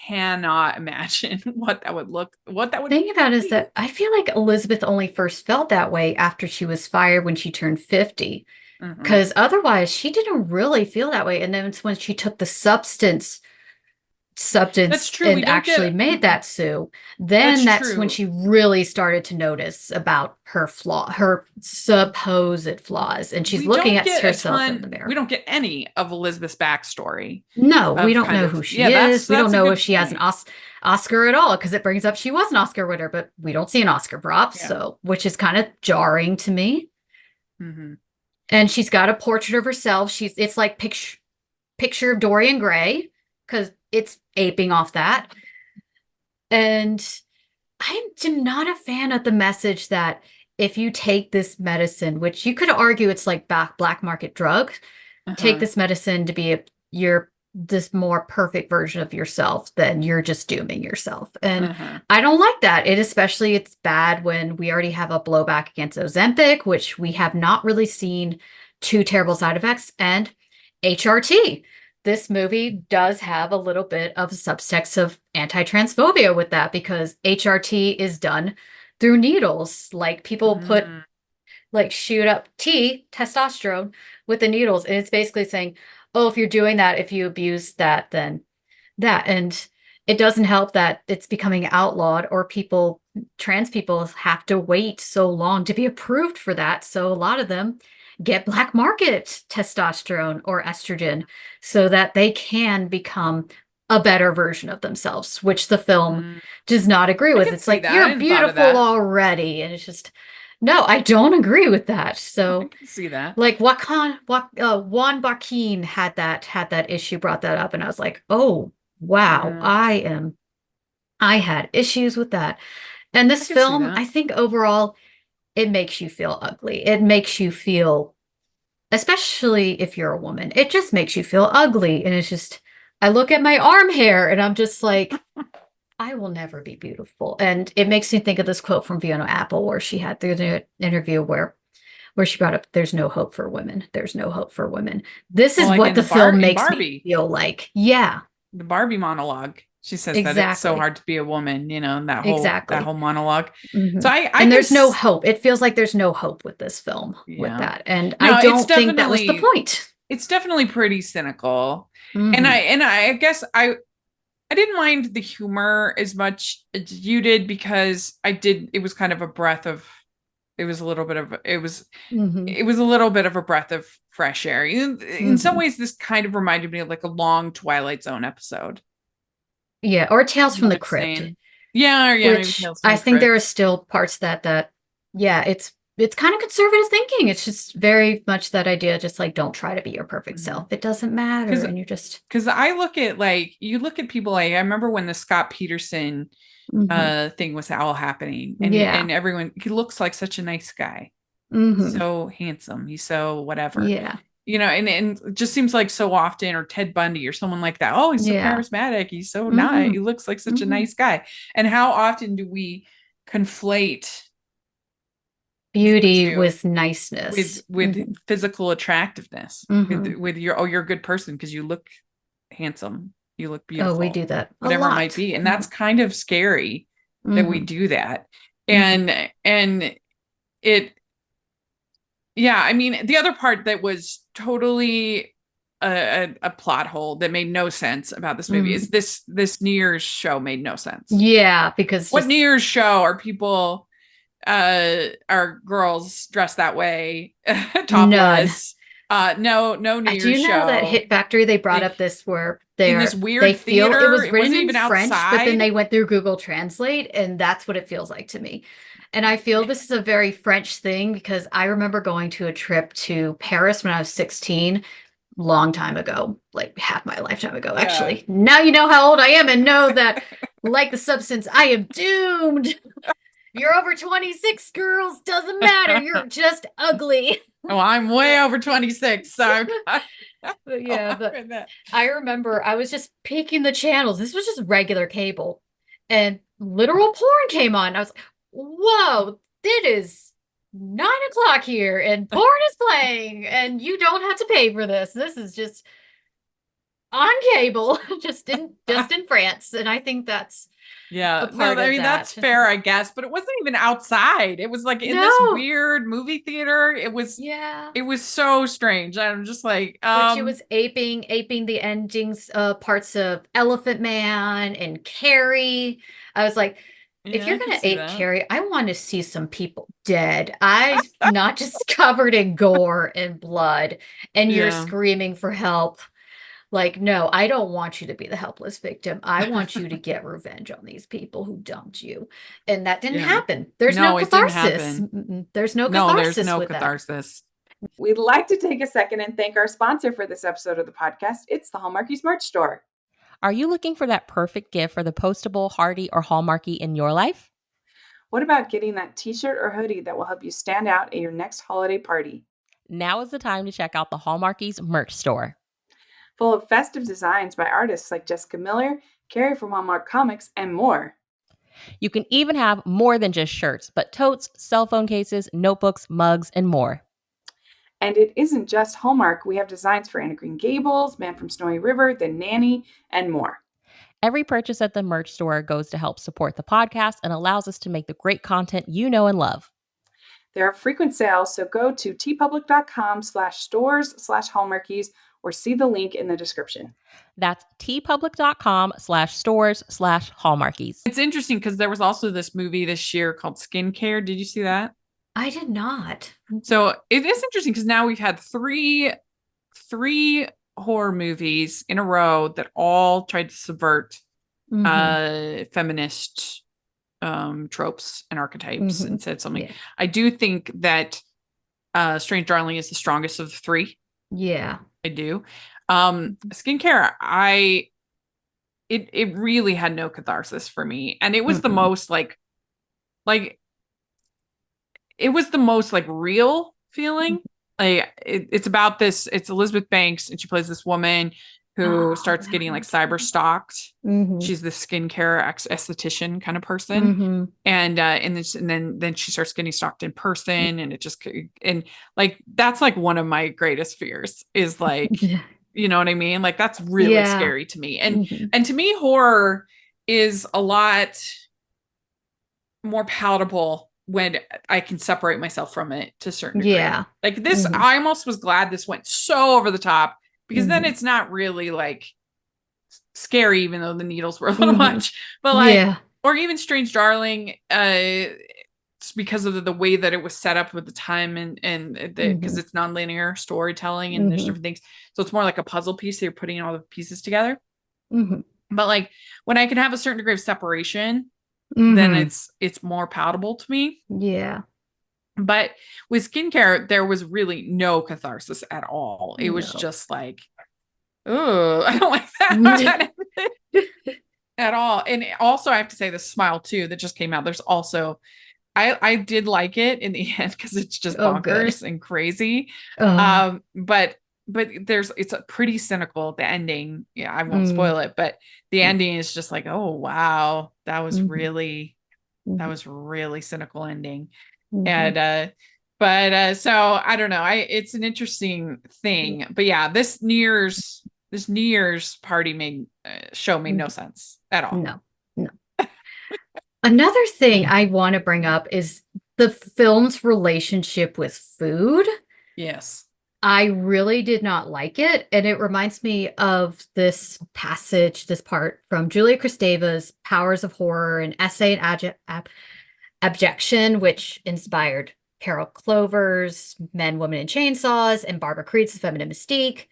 A: cannot imagine what that would
B: Thing about it is
A: be.
B: that I feel like Elizabeth only first felt that way after she was fired when she turned 50. Because otherwise she didn't really feel that way. And then it's when she took the substance
A: That's true.
B: and actually made that Sue, then that's when she really started to notice about her supposed flaws. And she's looking at herself in the mirror.
A: We don't get any of Elizabeth's backstory.
B: No, we don't know who she is. We don't know if she has an Oscar at all, because it brings up she was an Oscar winner, but we don't see an Oscar prop, so which is kind of jarring to me. And she's got a portrait of herself. It's like picture of Dorian Gray, because it's aping off that. And I'm not a fan of the message that if you take this medicine, which you could argue it's like black market drug, take this medicine to be this more perfect version of yourself, then you're just dooming yourself. And I don't like that. It's bad when we already have a blowback against Ozempic, which we have not really seen too terrible side effects, and HRT. This movie does have a little bit of subtext of anti-transphobia with that, because HRT is done through needles. Like, people shoot up testosterone with the needles. And it's basically saying, oh, if you're doing that, if you abuse that, then that. And it doesn't help that it's becoming outlawed, or trans people have to wait so long to be approved for that. So a lot of them get black market testosterone or estrogen so that they can become a better version of themselves, which the film does not agree with. It's like, you're beautiful already. And it's just, no, I don't agree with that. So
A: I can see that.
B: Like Juan Joaquin had that issue, brought that up, and I was like, oh wow, I had issues with that. And this film, I think overall, it makes you feel ugly. It makes you feel, especially if you're a woman, it just makes you feel ugly. And it's just, I look at my arm hair and I'm just like, I will never be beautiful. And it makes me think of this quote from Fiona Apple, where she had the interview where she brought up, there's no hope for women. There's no hope for women. This is what the film makes me feel like. Yeah.
A: The Barbie monologue. She says that it's so hard to be a woman, and that whole monologue. So
B: and there's no hope. It feels like there's no hope with this film with that. And I don't think that was the point.
A: It's definitely pretty cynical. And I guess I didn't mind the humor as much as you did, because it was kind of a breath of It was a little bit of
B: Mm-hmm.
A: it was a little bit of a breath of fresh air. In some
B: Mm-hmm.
A: ways, this kind of reminded me of like a long Twilight Zone episode.
B: Yeah, or Tales
A: You
B: from
A: know what
B: the
A: I'm
B: Crypt,
A: saying? Yeah, or yeah, maybe
B: which
A: Tales from
B: I
A: the
B: think there
A: Crypt.
B: are still parts that yeah, it's kind of conservative thinking. It's just very much that idea, just like don't try to be your perfect self. It doesn't matter,
A: Because
B: and you just
A: I look at like you look at people like I remember when the Scott Peterson
B: hmm
A: thing was all happening
B: yeah,
A: and everyone he looks like such a nice guy. He's
B: hmm
A: so handsome. He's so whatever.
B: yeah,
A: You know, and it just seems like so often, or Ted Bundy or someone like that. Oh, he's so
B: yeah,
A: charismatic. He's so nice.
B: hmm
A: He looks like such a
B: hmm
A: nice guy. And how often do we conflate
B: beauty
A: virtue
B: with niceness.
A: with physical attractiveness?
B: Hmm
A: With your you're a good person because you look handsome, you look
B: Oh, we
A: beautiful,
B: do that a
A: whatever it might
B: lot.
A: be. And that's kind of scary that we
B: Hmm
A: do that.
B: hmm
A: And it yeah, I mean, the other part that was totally a plot hole that made no sense about this movie is
B: hmm
A: this New Year's show made no sense.
B: Yeah, because
A: What New
B: just
A: Year's show are people are girls dressed that way
B: none.
A: topless? No New
B: Do
A: Year's
B: you know that
A: show.
B: Hit Factory, they brought
A: Like
B: up this where
A: in this
B: they
A: weird
B: feel it
A: theater,
B: was
A: it
B: written
A: wasn't
B: in
A: even
B: French, but then
A: outside.
B: they went through Google Translate, and that's what it feels like to me. And I feel this is a very French thing because I remember going to a trip to Paris when I was 16, long time ago, like half my lifetime ago,
A: Yeah.
B: actually. Now you know how old I am and know that, like the substance, I am doomed. You're over 26, girls. Doesn't matter. You're just ugly.
A: Oh, I'm way over 26, so I'm
B: But
A: oh,
B: yeah, but
A: I'm that.
B: I remember I was just picking the channels. This was just regular cable, and literal porn came on. I was like, whoa, it is 9 o'clock here, and porn is playing, and you don't have to pay for this. This is just on cable, just in France. And I think that's a
A: Yeah, no,
B: part
A: I
B: of
A: mean that's
B: that.
A: fair, I guess, but it wasn't even outside. It was like in this
B: No,
A: weird movie theater.
B: yeah.
A: It was so strange. I'm just like,
B: Which it was aping the endings, parts of Elephant Man and Carrie. I was like, if
A: yeah,
B: you're
A: I could
B: gonna
A: see
B: ape
A: that.
B: Carrie, I want to see some people dead. I not just covered in gore and blood, and you're
A: Yeah,
B: screaming for help. Like, no, I don't want you to be the helpless victim. I want you to get revenge on these people who dumped you. And that didn't
A: yeah.
B: happen. There's no
A: No, it didn't
B: catharsis.
A: happen.
B: Mm-mm. There's no
A: No, there's
B: catharsis
A: no
B: with that.
A: catharsis.
D: We'd like to take a second and thank our sponsor for this episode of the podcast. It's the Hallmarkies merch store.
E: Are you looking for that perfect gift for the postable, hardy, or Hallmarky in your life?
D: What about getting that t-shirt or hoodie that will help you stand out at your next holiday party?
E: Now is the time to check out the Hallmarkies merch store.
D: Full of festive designs by artists like Jessica Miller, Carrie from Hallmark Comics, and more.
E: You can even have more than just shirts, but totes, cell phone cases, notebooks, mugs, and more.
D: And it isn't just Hallmark. We have designs for Anna Green Gables, Man from Snowy River, The Nanny, and more.
E: Every purchase at the merch store goes to help support the podcast and allows us to make the great content you know and love.
D: There are frequent sales, so go to tpublic.com/stores/hallmarkies or see the link in the description.
E: That's tpublic.com/stores/hallmarkies.
A: It's interesting because there was also this movie this year called Skincare. Did you see that?
B: I did not.
A: So it is interesting because now we've had three horror movies in a row that all tried to subvert feminist tropes and archetypes and said something.
B: Yeah.
A: I do think that Strange Darling is the strongest of the three.
B: Yeah.
A: I do. Skincare, it really had no catharsis for me. And it was the most like it was the most like real feeling. Like it's about this, it's Elizabeth Banks, and she plays this woman who starts getting like cyber stalked. She's the skincare esthetician kind of person. And then she starts getting stalked in person, and it just and like that's like one of my greatest fears is like you know what I mean? Like that's really scary to me. And to me, horror is a lot more palatable when I can separate myself from it to a certain degree.
B: Yeah.
A: Like this, I almost was glad this went so over the top because then it's not really like scary, even though the needles were a little much. But like, or even Strange Darling, because of the way that it was set up with the time and because it's nonlinear storytelling and there's different things. So it's more like a puzzle piece. So you're putting all the pieces together. But like when I can have a certain degree of separation, then it's more palatable to me.
B: Yeah.
A: But with skincare, there was really no catharsis at all. It was just like, oh, I don't like that at all. And also, I have to say, the Smile too that just came out. There's also, I did like it in the end because it's just bonkers and crazy. But it's a pretty cynical, the ending. Yeah, I won't spoil it, but the ending is just like, oh wow, that was really cynical ending. And so I don't know. It's an interesting thing. But yeah, this New Year's party show made no sense at all.
B: No. Another thing I want to bring up is the film's relationship with food.
A: Yes.
B: I really did not like it. And it reminds me of this part from Julia Kristeva's Powers of Horror, an essay in abjection, which inspired Carol Clover's Men, Women, and Chainsaws and Barbara Creed's Feminine Mystique.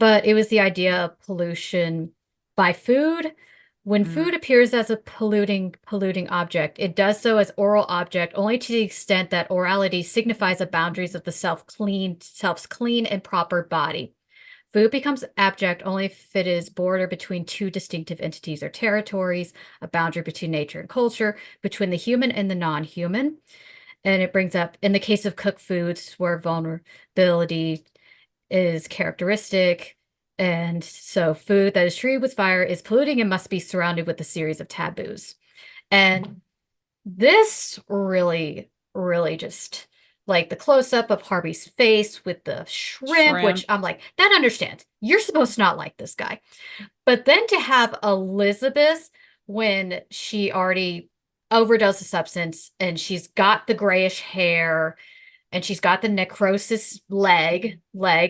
B: But it was the idea of pollution by food. When food appears as a polluting object, it does so as oral object only to the extent that orality signifies the boundaries of the self's clean and proper body. Food becomes abject only if it is border between two distinctive entities or territories, a boundary between nature and culture, between the human and the non-human. And it brings up, in the case of cooked foods, where vulnerability is characteristic, and so food that is treated with fire is polluting and must be surrounded with a series of taboos. And this really, really just like the close-up of Harvey's face with the shrimp, which I'm like, that understands. You're supposed to not like this guy. But then to have Elizabeth, when she already overdoes the substance and she's got the grayish hair and she's got the necrosis leg,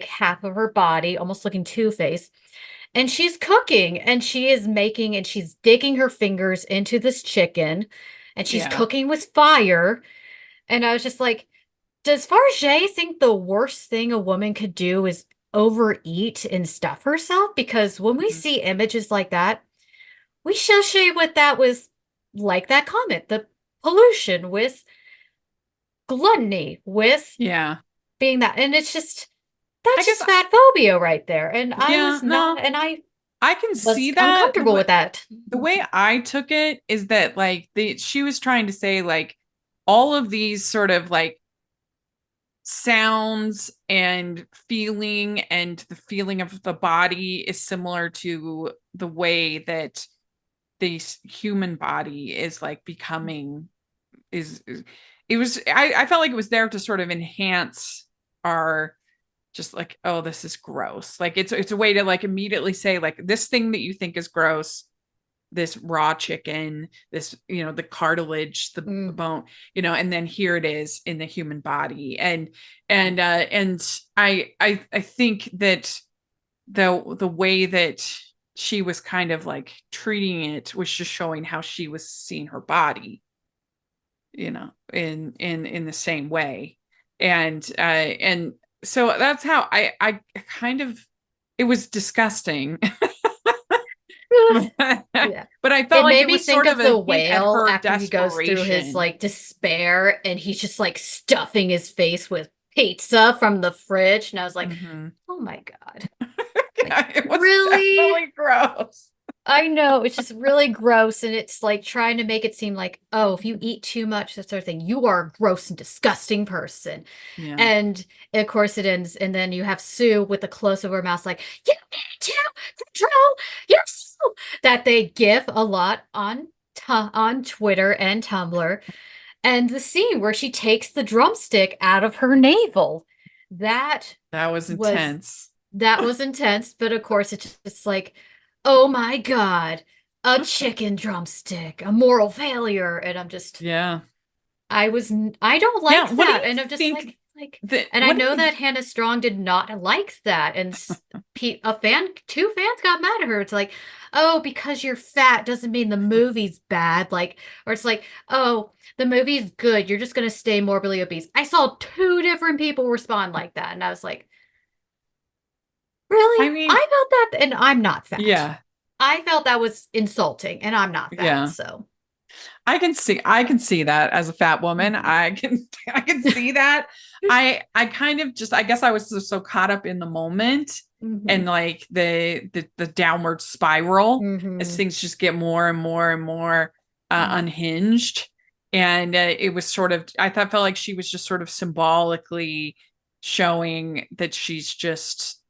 B: half of her body, almost looking Two-Face. And she's cooking and she is making and she's digging her fingers into this chicken and she's cooking with fire. And I was just like, does Farge think the worst thing a woman could do is overeat and stuff herself? Because when we see images like that, we associate what that was like that comment, the pollution with gluttony, with being that. And it's just, that's just fat phobia right there. And I was not, and I
A: can see that.
B: Uncomfortable with that.
A: The way I took it is that like she was trying to say like all of these sort of like sounds and feeling and the feeling of the body is similar to the way that the human body is like becoming I felt like it was there to sort of enhance our just like, oh, this is gross. Like it's a way to like immediately say like this thing that you think is gross, this raw chicken, this, the cartilage, the bone, and then here it is in the human body. And I think that the way that she was kind of like treating it was just showing how she was seeing her body, in the same way. And so that's how I kind of, it was disgusting.
B: Yeah.
A: But I felt like
B: made
A: it
B: me
A: was
B: think
A: sort
B: of
A: of
B: the
A: a
B: whale after he
A: desperation.
B: goes through his like despair and he's just like stuffing his face with pizza from the fridge. And I was like, oh my God. Like,
A: it was
B: really?
A: definitely gross.
B: I know, it's just really gross. And it's like trying to make it seem like, oh, if you eat too much, that sort of thing, you are a gross and disgusting person.
A: Yeah.
B: And of course it ends. And then you have Sue with the close of her mouth, like, you need to control yourself. That they give a lot on Twitter and Tumblr. And the scene where she takes the drumstick out of her navel. That
A: was intense.
B: That was intense. But of course, it's just like, oh my God, a chicken drumstick, a moral failure. And I'm just, I don't like that. And I'm just like, Like,
A: The,
B: and I
A: what
B: know
A: did
B: that Hannah Strong did not like that, and two fans got mad at her. It's like, oh, because you're fat doesn't mean the movie's bad. Like, or it's like, oh, the movie's good. You're just gonna stay morbidly obese. I saw two different people respond like that, and I was like,
A: I
B: really?
A: mean,
B: I felt that, and I'm not fat.
A: yeah,
B: I felt that was insulting, and I'm not fat,
A: yeah.
B: so.
A: I can see that as a fat woman.
B: Mhm.
A: I can see that. I kind of just, I guess I was so caught up in the moment and
B: Mhm.
A: like the downward spiral as
B: Mhm.
A: things just get more and more and more
B: Mhm.
A: unhinged. And it was sort of, felt like she was just sort of symbolically showing that she's just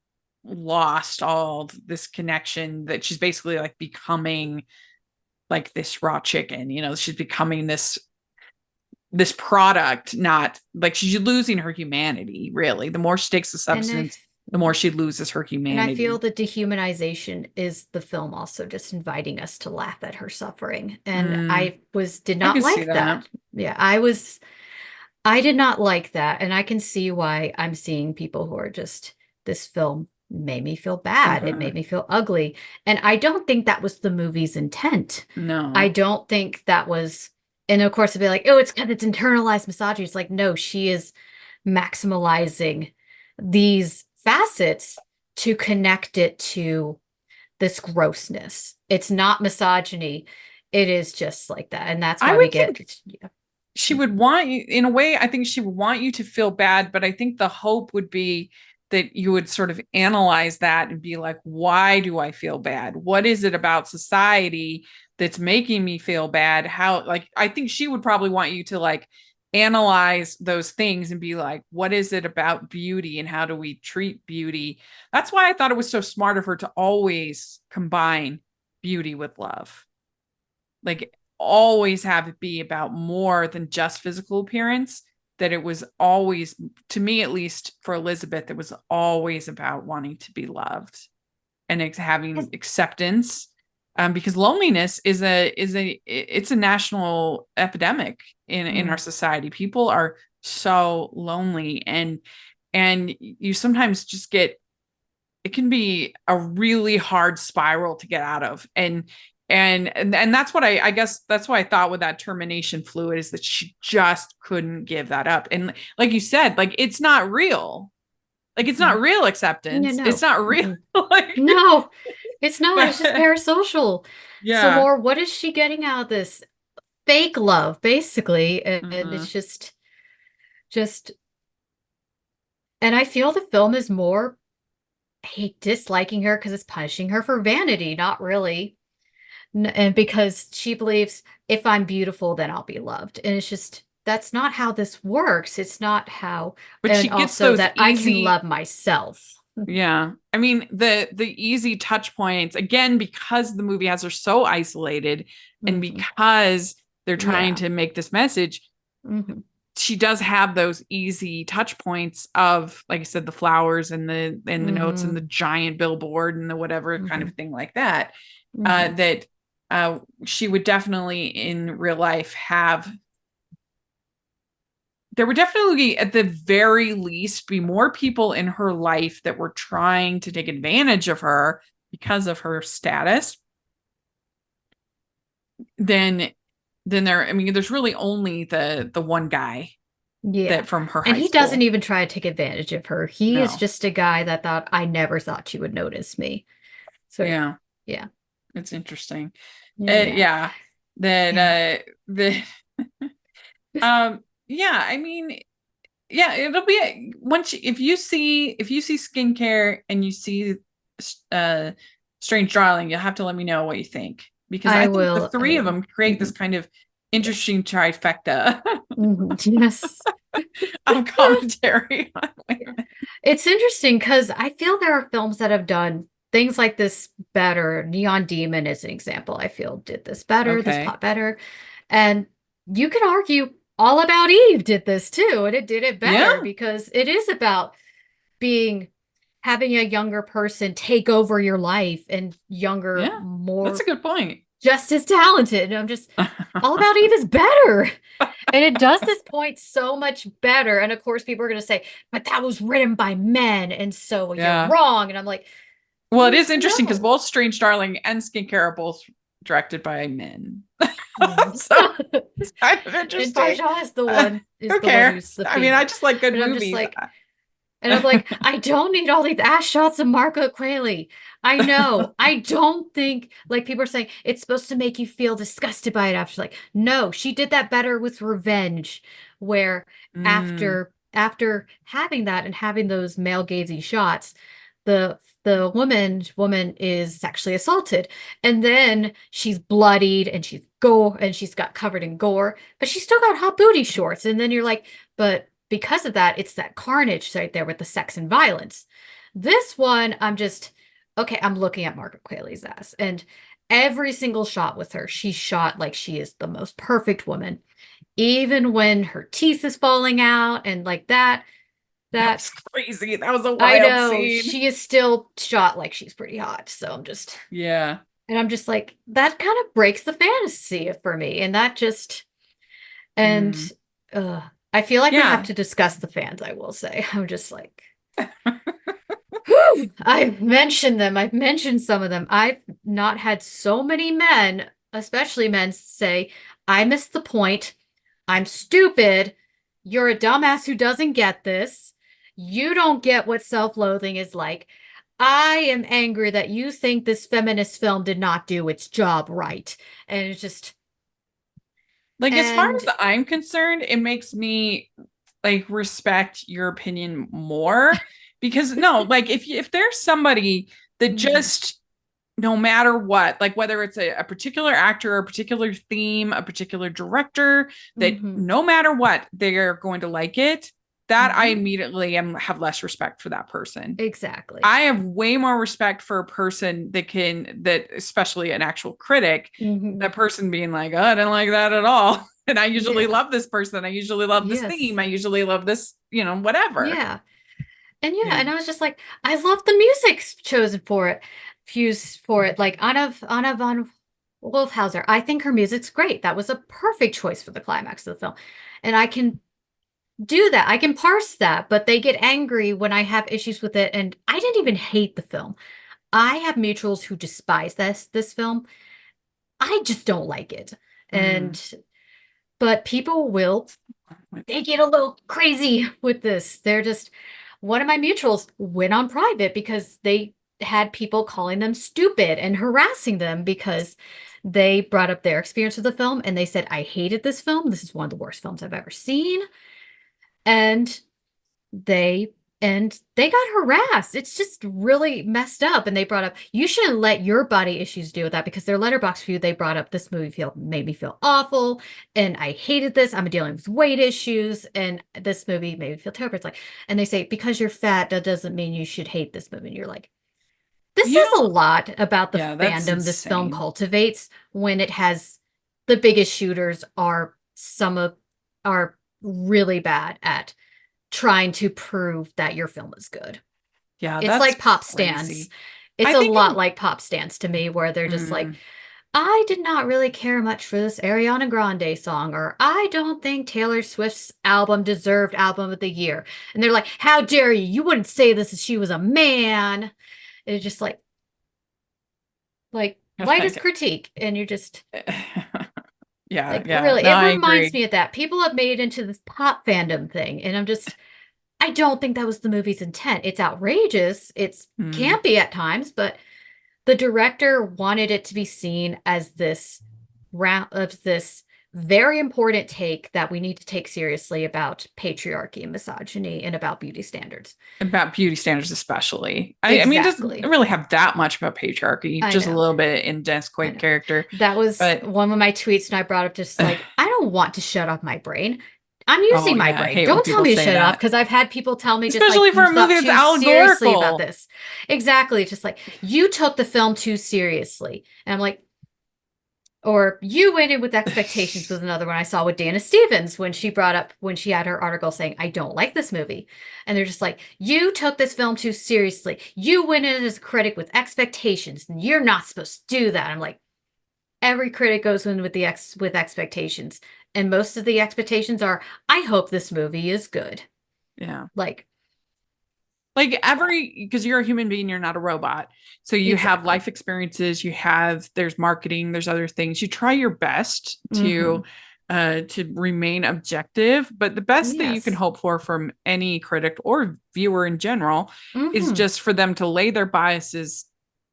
A: lost all this connection, that she's basically like becoming like this raw chicken, she's becoming this product, not like she's losing her humanity. Really, the more she takes the
B: And I
A: substance, the more she loses her
B: And I feel
A: humanity.
B: the dehumanization is the film also just inviting us to laugh at her suffering. And
A: Mm,
B: I did
A: I
B: not
A: can see
B: like
A: that.
B: that. Yeah, I did not like that. And I can see why I'm seeing people who are just, this film made me feel bad. It made
A: Mhm.
B: me feel ugly. And I don't think that was the movie's intent. I
A: No.
B: don't think that was, and of course, it'd be like, oh, it's because it's internalized misogyny. It's like, no, she is maximalizing these facets to connect it to this grossness. It's not misogyny. It is just like that. And that's
A: I
B: why we
A: would
B: get,
A: think
B: yeah.
A: she would want you, in a way, I think she would want you to feel bad, but I think the hope would be that you would sort of analyze that and be like, why do I feel bad? What is it about society that's making me feel bad? How, like, I think she would probably want you to like analyze those things and be like, what is it about beauty and how do we treat beauty? That's why I thought it was so smart of her to always combine beauty with love. Like always have it be about more than just physical appearance, that it was always, to me at least, for Elizabeth, it was always about wanting to be loved and having acceptance, because loneliness it's a national epidemic in our
B: Mm.
A: society. People are so lonely, and you sometimes just get, it can be a really hard spiral to get out of. And that's what I guess that's why I thought with that termination fluid is that she just couldn't give that up. And like you said, like it's not real. Like it's not
B: Mm.
A: real
B: Yeah,
A: acceptance. It's
B: no.
A: not real.
B: Mm-mm.
A: Like,
B: No, it's not. It's just
A: but
B: parasocial. So
A: yeah.
B: more, what is she getting out of this? Fake love, basically. And
A: Hmm.
B: it's just, and I feel the film is more disliking her because it's punishing her for vanity, not really. And because she believes if I'm beautiful, then I'll be loved. And it's just, that's not how this works. It's not how,
A: But she
B: and
A: gets
B: also
A: those
B: that I can
A: easy,
B: love myself.
A: yeah. I mean, the easy touch points, again, because the movie has her so isolated and
B: Mhm.
A: because they're trying
B: Yeah.
A: to make this message,
B: Hmm.
A: she does have those easy touch points of, like I said, the flowers and the notes and
B: Hmm.
A: the giant billboard and the whatever kind
B: Hmm.
A: of thing like that.
B: Hmm.
A: That she would definitely in real life have. There would definitely, at the very least, be more people in her life that were trying to take advantage of her because of her status than there. I mean, there's really only the one guy
B: Yeah.
A: that from her
B: And
A: high
B: he doesn't
A: school.
B: even try to take advantage of her. He is
A: No.
B: just a guy that thought, I never thought you would notice me. So,
A: Yeah.
B: yeah.
A: It's interesting.
B: Yeah.
A: Yeah. That
B: Yeah.
A: the yeah, I mean, yeah, it'll be once if you see skincare and you see uh Strange Darling, you'll have to let me know what you think, because I
B: I
A: think the
B: will. I
A: three of
B: will.
A: them create
B: Hmm.
A: this kind of
B: Yes.
A: interesting trifecta
B: Hmm. Yes.
A: of commentary on women.
B: It's interesting because I feel there are films that have done things like this better. Neon Demon is an example. I feel did this better, this
A: Okay.
B: plot better. And you can argue All About Eve did this too, and it did it
A: Yeah,
B: better because it is about being having a younger person take over your life and younger,
A: yeah. That's
B: more
A: a good point.
B: just as talented. And I'm just all about Eve is better. And it does this point so much better. And of course, people are going to say, but that was written by men. And so you're
A: Yeah.
B: wrong. And I'm like,
A: Well, it is interesting because
B: no.
A: both Strange Darling and Skincare are both directed by men.
B: Mhm.
A: So it's kind of
B: And
A: interesting.
B: Parshall is the one
A: Who cares?
B: who's the
A: I mean, I
B: female.
A: just like good
B: But I'm just
A: movies.
B: like, and I'm like, I don't need all these ass shots of Marco Qualley. I know. I don't think, like, people are saying it's supposed to make you feel disgusted by it after. Like, no, she did that better with Revenge, where
A: Mm,
B: after having that and having those male gazy shots, the woman is sexually assaulted, and then she's bloodied and she's gore and she's got covered in gore, but she's still got hot booty shorts. And then you're like, but because of that, it's that carnage right there with the sex and violence. This one, I'm just okay. I'm looking at Margaret Qualley's ass, and every single shot with her, she's shot like she is the most perfect woman, even when her teeth is falling out and like that.
A: that
B: That
A: was crazy. That was a
B: I
A: wild
B: know
A: scene.
B: she is still shot like she's pretty hot. So I'm just,
A: Yeah.
B: and I'm just like, that kind of breaks the fantasy for me. And that just, and
A: Mm.
B: I feel like we have
A: Yeah.
B: to discuss the fans, I will say. I'm just like, whew, I've mentioned them. I've mentioned some of them. I've not had so many men, especially men, say, I missed the point. I'm stupid. You're a dumbass who doesn't get this. You don't get what self-loathing is like. I am angry that you think this feminist film did not do its job right. And it's just,
A: Like, as far
B: and
A: as I'm concerned, it makes me like respect your opinion more because no, like if there's somebody that
B: Mhm,
A: just no matter what, like whether it's a particular actor, a particular theme, a particular director, that
B: mhm,
A: no matter what, they're going to like it, that I
B: mhm.
A: immediately have less respect for that person.
B: Exactly.
A: I have way more respect for a person that especially an actual critic,
B: Mhm.
A: that person being like, oh, I didn't like that at all. And I usually
B: Yeah.
A: love this person. I usually love this
B: Yes.
A: theme. I usually love this, whatever.
B: Yeah. And yeah,
A: Yeah.
B: and I was just like, I love the music chosen for it, fused for it. Like Anna von Wolfhauser, I think her music's great. That was a perfect choice for the climax of the film. And I can do that. I can parse that, but they get angry when I have issues with it. And I didn't even hate the film. I have mutuals who despise this film. I just don't like it.
A: Mm.
B: And but people will, they get a little crazy with this. They're just, one of my mutuals went on private because they had people calling them stupid and harassing them because they brought up their experience with the film and they said, I hated this film. This is one of the worst films I've ever seen. And they they got harassed. It's just really messed up. And they brought up, you shouldn't let your body issues deal with that, because their letterbox review, they brought up, this movie made me feel awful and I hated this. I'm dealing with weight issues and this movie made me feel terrible. It's like, and they say, because you're fat, that doesn't mean you should hate this movie. And you're like, this
A: You
B: says a
A: know,
B: lot about the
A: yeah, that's
B: fandom this film
A: insane.
B: cultivates, when it has the biggest shooters are really bad at trying to prove that your film is good.
A: Yeah,
B: It's
A: that's
B: like pop stance.
A: crazy.
B: It's
A: I
B: a
A: think
B: lot like pop stance to me, where they're just like,
A: mm,
B: I did not really care much for this Ariana Grande song, or I don't think Taylor Swift's album deserved album of the year. And they're like, how dare you? You wouldn't say this if she was a man. And it's just like light is critique. And you're just
A: yeah,
B: like,
A: yeah.
B: really,
A: No,
B: it
A: I
B: reminds
A: agree.
B: me of that. People have made it into this pop fandom thing. And I don't think that was the movie's intent. It's outrageous. It's
A: Mm.
B: campy at times, but the director wanted it to be seen as this round of this very important take that we need to take seriously about patriarchy and misogyny and about beauty standards.
A: About beauty standards, especially. I mean, it doesn't
B: Exactly.
A: really have that much about patriarchy,
B: I
A: just a
B: know.
A: little bit in Dennis
B: I
A: Quaid
B: know.
A: character.
B: That was
A: But
B: one of my tweets, and I brought up just like, I don't want to shut off my brain. I'm
A: oh
B: using my
A: yeah, I
B: brain.
A: hate when
B: Don't tell
A: people
B: me to
A: say
B: shut it off,
A: that.
B: because I've had people tell me just like,
A: Especially for
B: you
A: a movie
B: thought
A: that's
B: too seriously about
A: allegorical.
B: this. Exactly. Just like, you took the film too seriously. And I'm like, or you went in with expectations, was another one I saw with Dana Stevens, when she brought up, when she had her article saying, I don't like this movie. And they're just like, you took this film too seriously. You went in as a critic with expectations, and you're not supposed to do that. I'm like, every critic goes in with with expectations, and most of the expectations are, I hope this movie is good.
A: Yeah.
B: Like,
A: Like because you're a human being, you're not a robot. So you have
B: exactly.
A: life experiences, there's marketing, there's other things. You try your best
B: Mm-hmm.
A: to remain objective, but the best that you can
B: Yes.
A: hope for from any critic or viewer in general is
B: Mm-hmm.
A: just for them to lay their biases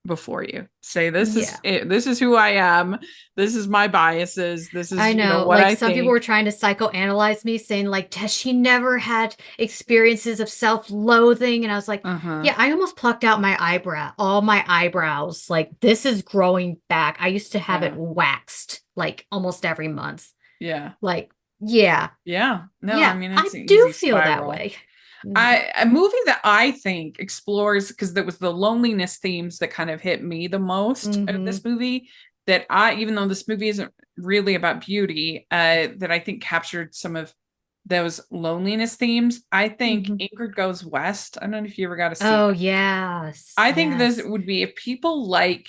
A: before you. Say, this is
B: Yeah.
A: it, this is who I am. This is my biases. This
B: I
A: is,
B: know,
A: what
B: like
A: I
B: some people were
A: think.
B: trying to psychoanalyze me, saying like, has she never had experiences of self-loathing? And I was like,
A: Uh-huh.
B: yeah, I almost plucked out all my eyebrows. Like this is growing back. I used to have it
A: Yeah.
B: waxed like almost every month.
A: Yeah.
B: Like, yeah,
A: Yeah. No, I
B: yeah,
A: mean,
B: I
A: it's an
B: do
A: easy
B: feel that
A: spiral.
B: way. Mhm.
A: A movie that I think explores, because that was the loneliness themes that kind of hit me the most of
B: Mhm.
A: this movie, even though this movie isn't really about beauty, that I think captured some of those loneliness themes. I think
B: Mhm.
A: Ingrid Goes West. I don't know if you ever got to see
B: Oh,
A: that.
B: yes.
A: I think this
B: Yes.
A: would be, if people like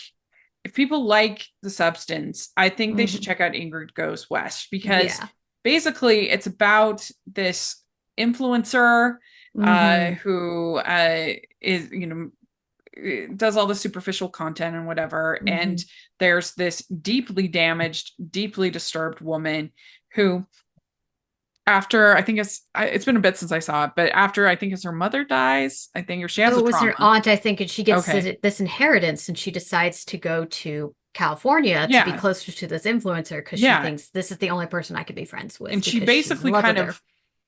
A: the substance, I think they should
B: Mhm.
A: check out Ingrid Goes West, because
B: Yeah.
A: basically it's about this influencer
B: Mhm.
A: who is, does all the superficial content and whatever. And
B: Mhm.
A: there's this deeply damaged, deeply disturbed woman who, after, I think it's been a bit since I saw it, but after, I think, as her mother dies, I think, or she has
B: Oh,
A: a
B: it was her
A: trauma.
B: aunt, I think, and she gets
A: Okay.
B: this inheritance, and she decides to go to California to be
A: Yeah.
B: closer to this influencer because she
A: Yeah.
B: thinks this is the only person I could be friends with
A: And
B: because she's in love with her.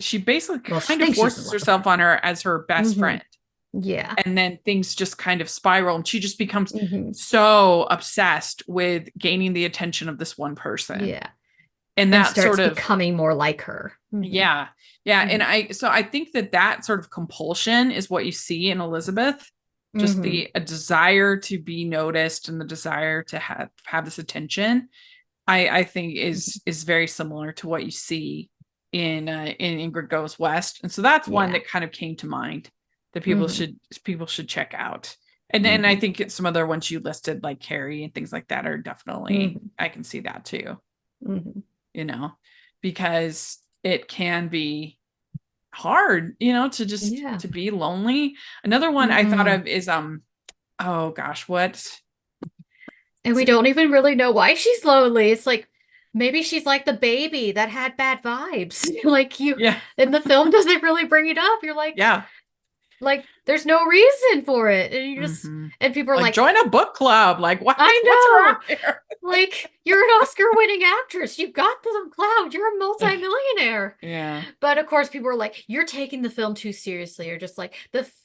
A: she basically
B: Well, she
A: kind of
B: thinks she's in
A: forces
B: love with
A: herself
B: her.
A: on her as her best
B: Hmm.
A: friend.
B: Yeah.
A: And then things just kind of spiral, and she just becomes
B: Hmm.
A: so obsessed with gaining the attention of this one person.
B: Yeah.
A: And
B: And
A: that
B: starts
A: sort of,
B: becoming more like her. Hmm.
A: yeah. Yeah. And
B: Hmm.
A: I think that sort of compulsion is what you see in Elizabeth. Just
B: Hmm.
A: a desire to be noticed, and the desire to have this attention, I think is very similar to what you see in Ingrid Goes West. And so that's one
B: Yeah.
A: that kind of came to mind that
B: Hmm.
A: people should check out. And then I
B: Hmm.
A: think some other ones you listed, like Carrie and things like that, are definitely,
B: Hmm.
A: I can see that too,
B: Hmm.
A: you know, because it can be hard, to just
B: Yeah.
A: to be lonely. Another one I thought
B: Hmm.
A: of is oh gosh, what?
B: And we don't even really know why she's lonely. It's like maybe she's like the baby that had bad vibes. Like you
A: Yeah.
B: in the film doesn't really bring it up. You're
A: Yeah.
B: like there's no reason for it. And you just
A: Mm-hmm.
B: and people are
A: Like,
B: like,
A: join a book club. Like, what's
B: I
A: wrong
B: know.
A: here?
B: Like you're an Oscar-winning actress. You've got some clout. You're a multimillionaire.
A: Yeah.
B: But of course, people are like, "You're taking the film too seriously." Or just like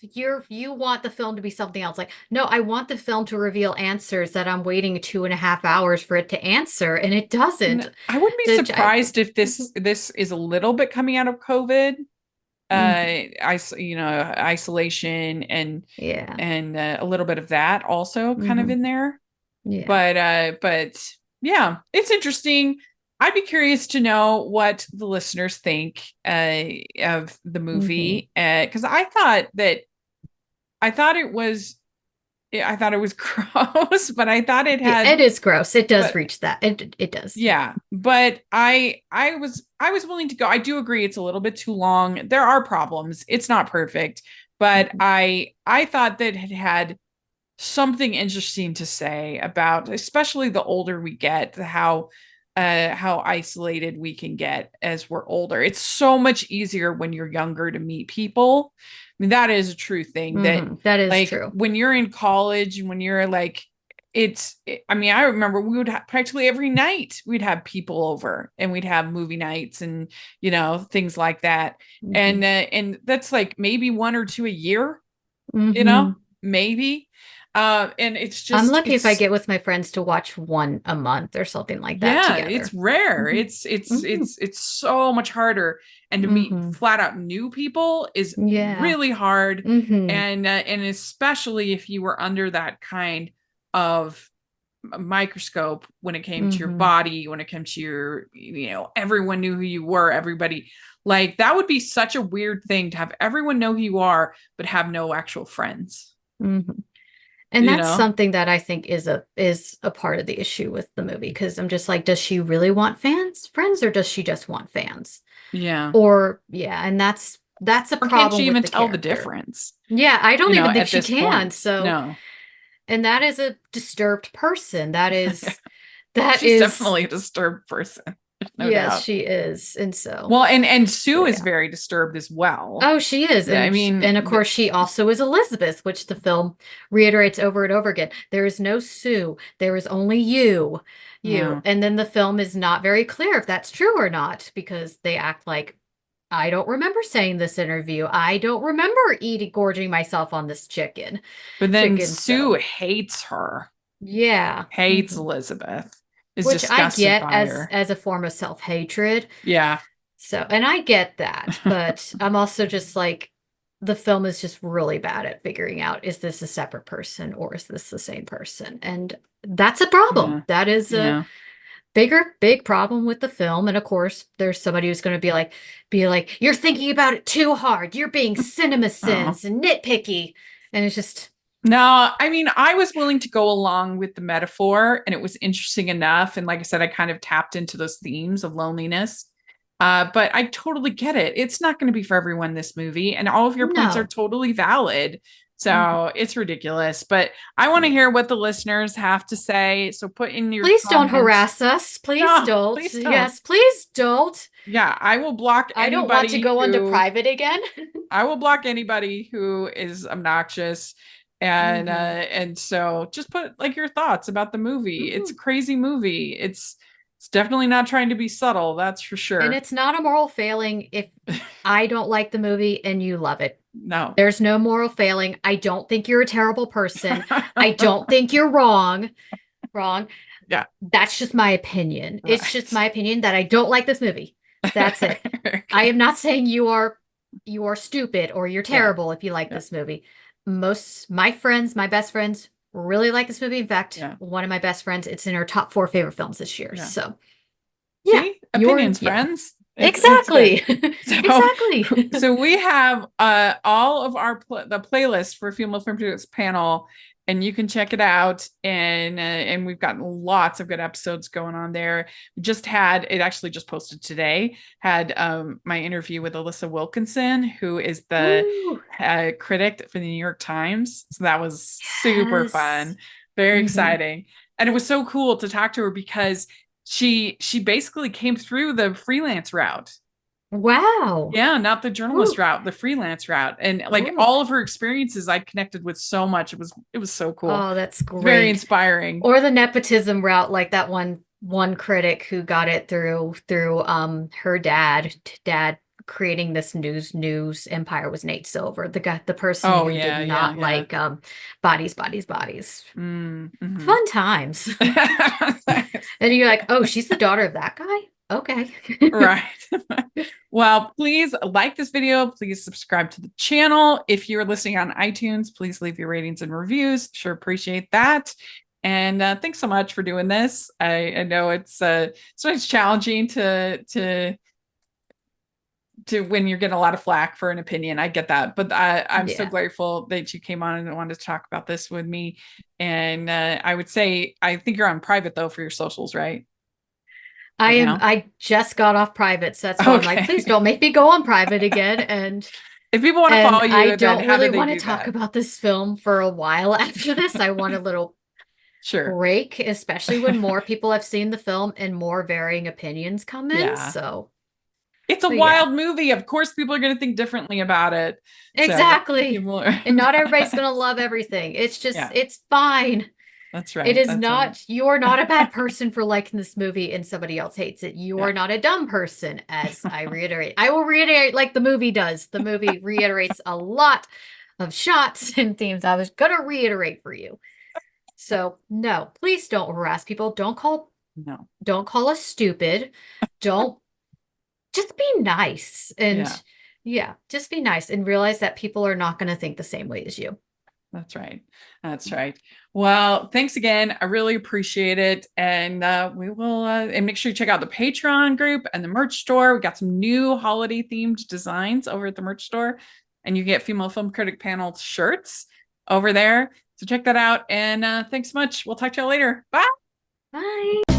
B: you want the film to be something else. Like, no, I want the film to reveal answers that I'm waiting 2.5 hours for it to answer, and it doesn't.
A: I wouldn't be surprised if
B: Mhm.
A: this is a little bit coming out of COVID,
B: Mhm.
A: isolation,
B: Yeah.
A: and a little bit of that also kind of
B: Hmm.
A: in there.
B: Yeah.
A: But yeah, it's interesting. I'd be curious to know what the listeners think of the
B: Hmm.
A: movie, because I thought it was gross, but I thought it
B: Yeah,
A: had,
B: it is gross. It does
A: but
B: reach that. It does.
A: yeah, but I was willing to go. I do agree it's a little bit too long. There are problems. It's not perfect, but
B: Mhm.
A: I thought that it had something interesting to say about, especially the older we get, how isolated we can get as we're older. It's so much easier when you're younger to meet people. I mean, that is a true thing, that
B: That is
A: like
B: true.
A: when you're in college, when you're like, I mean, I remember we would practically every night we'd have people over, and we'd have movie nights, and things like that.
B: Hmm.
A: And that's like maybe one or two a year,
B: Hmm.
A: maybe. And it's
B: I'm
A: just,
B: lucky if I get with my friends to watch one a month or something like that
A: yeah, it's
B: together.
A: rare.
B: Hmm. Hmm.
A: It's so much harder, and to meet
B: Hmm.
A: flat out new people is
B: Yeah.
A: really hard.
B: Hmm.
A: And especially if you were under that kind of microscope when it came to your
B: Hmm.
A: body, when it came to your, everyone knew who you were, everybody, like, that would be such a weird thing to have everyone know who you are but have no actual friends.
B: Hmm. And that's something that I think is a part of the issue with the movie, because I'm just like, does she really want friends, or does she just want fans?
A: Yeah.
B: Or yeah, and that's a
A: Or can't
B: problem
A: she
B: with
A: even
B: the
A: tell the
B: character.
A: difference?
B: Yeah, I don't even think
A: At
B: she
A: this
B: can.
A: point.
B: So,
A: No.
B: and that is a disturbed person.
A: She's definitely a disturbed person. No
B: yes,
A: doubt.
B: she is. And so,
A: Well, and Sue is
B: yeah.
A: very disturbed as well.
B: Oh, she is.
A: I
B: And
A: mean,
B: and of course she also is Elizabeth, which the film reiterates over and over again. There is no Sue. There is only you.
A: Yeah.
B: And then the film is not very clear if that's true or not, because they act like, I don't remember saying this interview. I don't remember gorging myself on this chicken.
A: But then
B: So
A: Sue hates her.
B: yeah.
A: Hates Elizabeth. Is
B: Which I
A: disgusted
B: get
A: by her.
B: as a form of self-hatred.
A: Yeah.
B: So, and I get that, but I'm also just like, the film is just really bad at figuring out, is this a separate person or is this the same person? And that's a problem.
A: Yeah.
B: That is
A: Yeah.
B: a big problem with the film. And of course, there's somebody who's going to be like, you're thinking about it too hard. You're being cinema sins and nitpicky. And it's just.
A: No, I mean, I was willing to go along with the metaphor, and it was interesting enough. And like I said, I kind of tapped into those themes of loneliness. But I totally get it. It's not going to be for everyone, this movie, and all of your points are totally valid. So it's ridiculous. But I want to hear what the listeners have to say. So put in your
B: Please
A: comments.
B: don't harass us. Please don't.
A: Please don't.
B: Yes, please don't.
A: Yeah, I will block anybody.
B: I don't want to go into private again.
A: I will block anybody who is obnoxious. And so just put like your thoughts about the movie. It's a crazy movie. It's definitely not trying to be subtle, that's for sure.
B: And it's not a moral failing if I don't like the movie and you love it.
A: No.
B: There's no moral failing. I don't think you're a terrible person. I don't think you're wrong.
A: Yeah.
B: That's just my opinion. Right. It's just my opinion that I don't like this movie. That's it. Okay. I am not saying you are stupid or you're terrible if you like this movie. My best friends really like this movie. In fact, one of my best friends, it's in her top 4 favorite films this year. Yeah. So
A: see, opinions, friends.
B: Exactly.
A: Exactly. So we have all of our the playlist for Female Film Critics panel, and you can check it out. And we've got lots of good episodes going on there. We just had it actually just posted today. Had my interview with Alyssa Wilkinson, who is the critic for the New York Times. So that was super fun, very exciting, and it was so cool to talk to her because she basically came through the freelance route.
B: Wow.
A: Yeah, not the journalist route, the freelance route. And like all of her experiences I connected with so much. It was so cool.
B: Oh, that's great.
A: Very inspiring.
B: Or the nepotism route, like that one critic who got it through her dad creating this news empire was Nate Silver, the person who did not like bodies.
A: Mm-hmm.
B: Fun times. And you're like, oh, she's the daughter of that guy? Okay.
A: Right. Well, please like this video. Please subscribe to the channel. If you're listening on iTunes, please leave your ratings and reviews. Sure appreciate that. And thanks so much for doing this. I know it's challenging to when you're getting a lot of flack for an opinion. I get that, but I'm so grateful that you came on and wanted to talk about this with me. And I would say, I think you're on private though for your socials, right?
B: I just got off private, so that's why I'm like, please don't make me go on private again. And
A: if people want to follow you,
B: I don't really want to talk about this film for a while after this. I want a little break, especially when more people have seen the film and more varying opinions come in. So
A: it's a wild movie. Of course, people are going to think differently about it.
B: Exactly. And not everybody's going to love everything. It's just, it's fine.
A: That's right.
B: It is not, you are not a bad person for liking this movie and somebody else hates it. You are not a dumb person, as I reiterate. I will reiterate like the movie does. The movie reiterates a lot of shots and themes. I was going to reiterate for you. So no, please don't harass people. Don't call us stupid. Just be nice. And just be nice and realize that people are not going to think the same way as you.
A: That's right. That's right. Well, thanks again. I really appreciate it. And we will, and make sure you check out the Patreon group and the merch store. We got some new holiday themed designs over at the merch store, and you get Female Film Critic Panel shirts over there. So check that out. And thanks so much. We'll talk to y'all later. Bye.
B: Bye.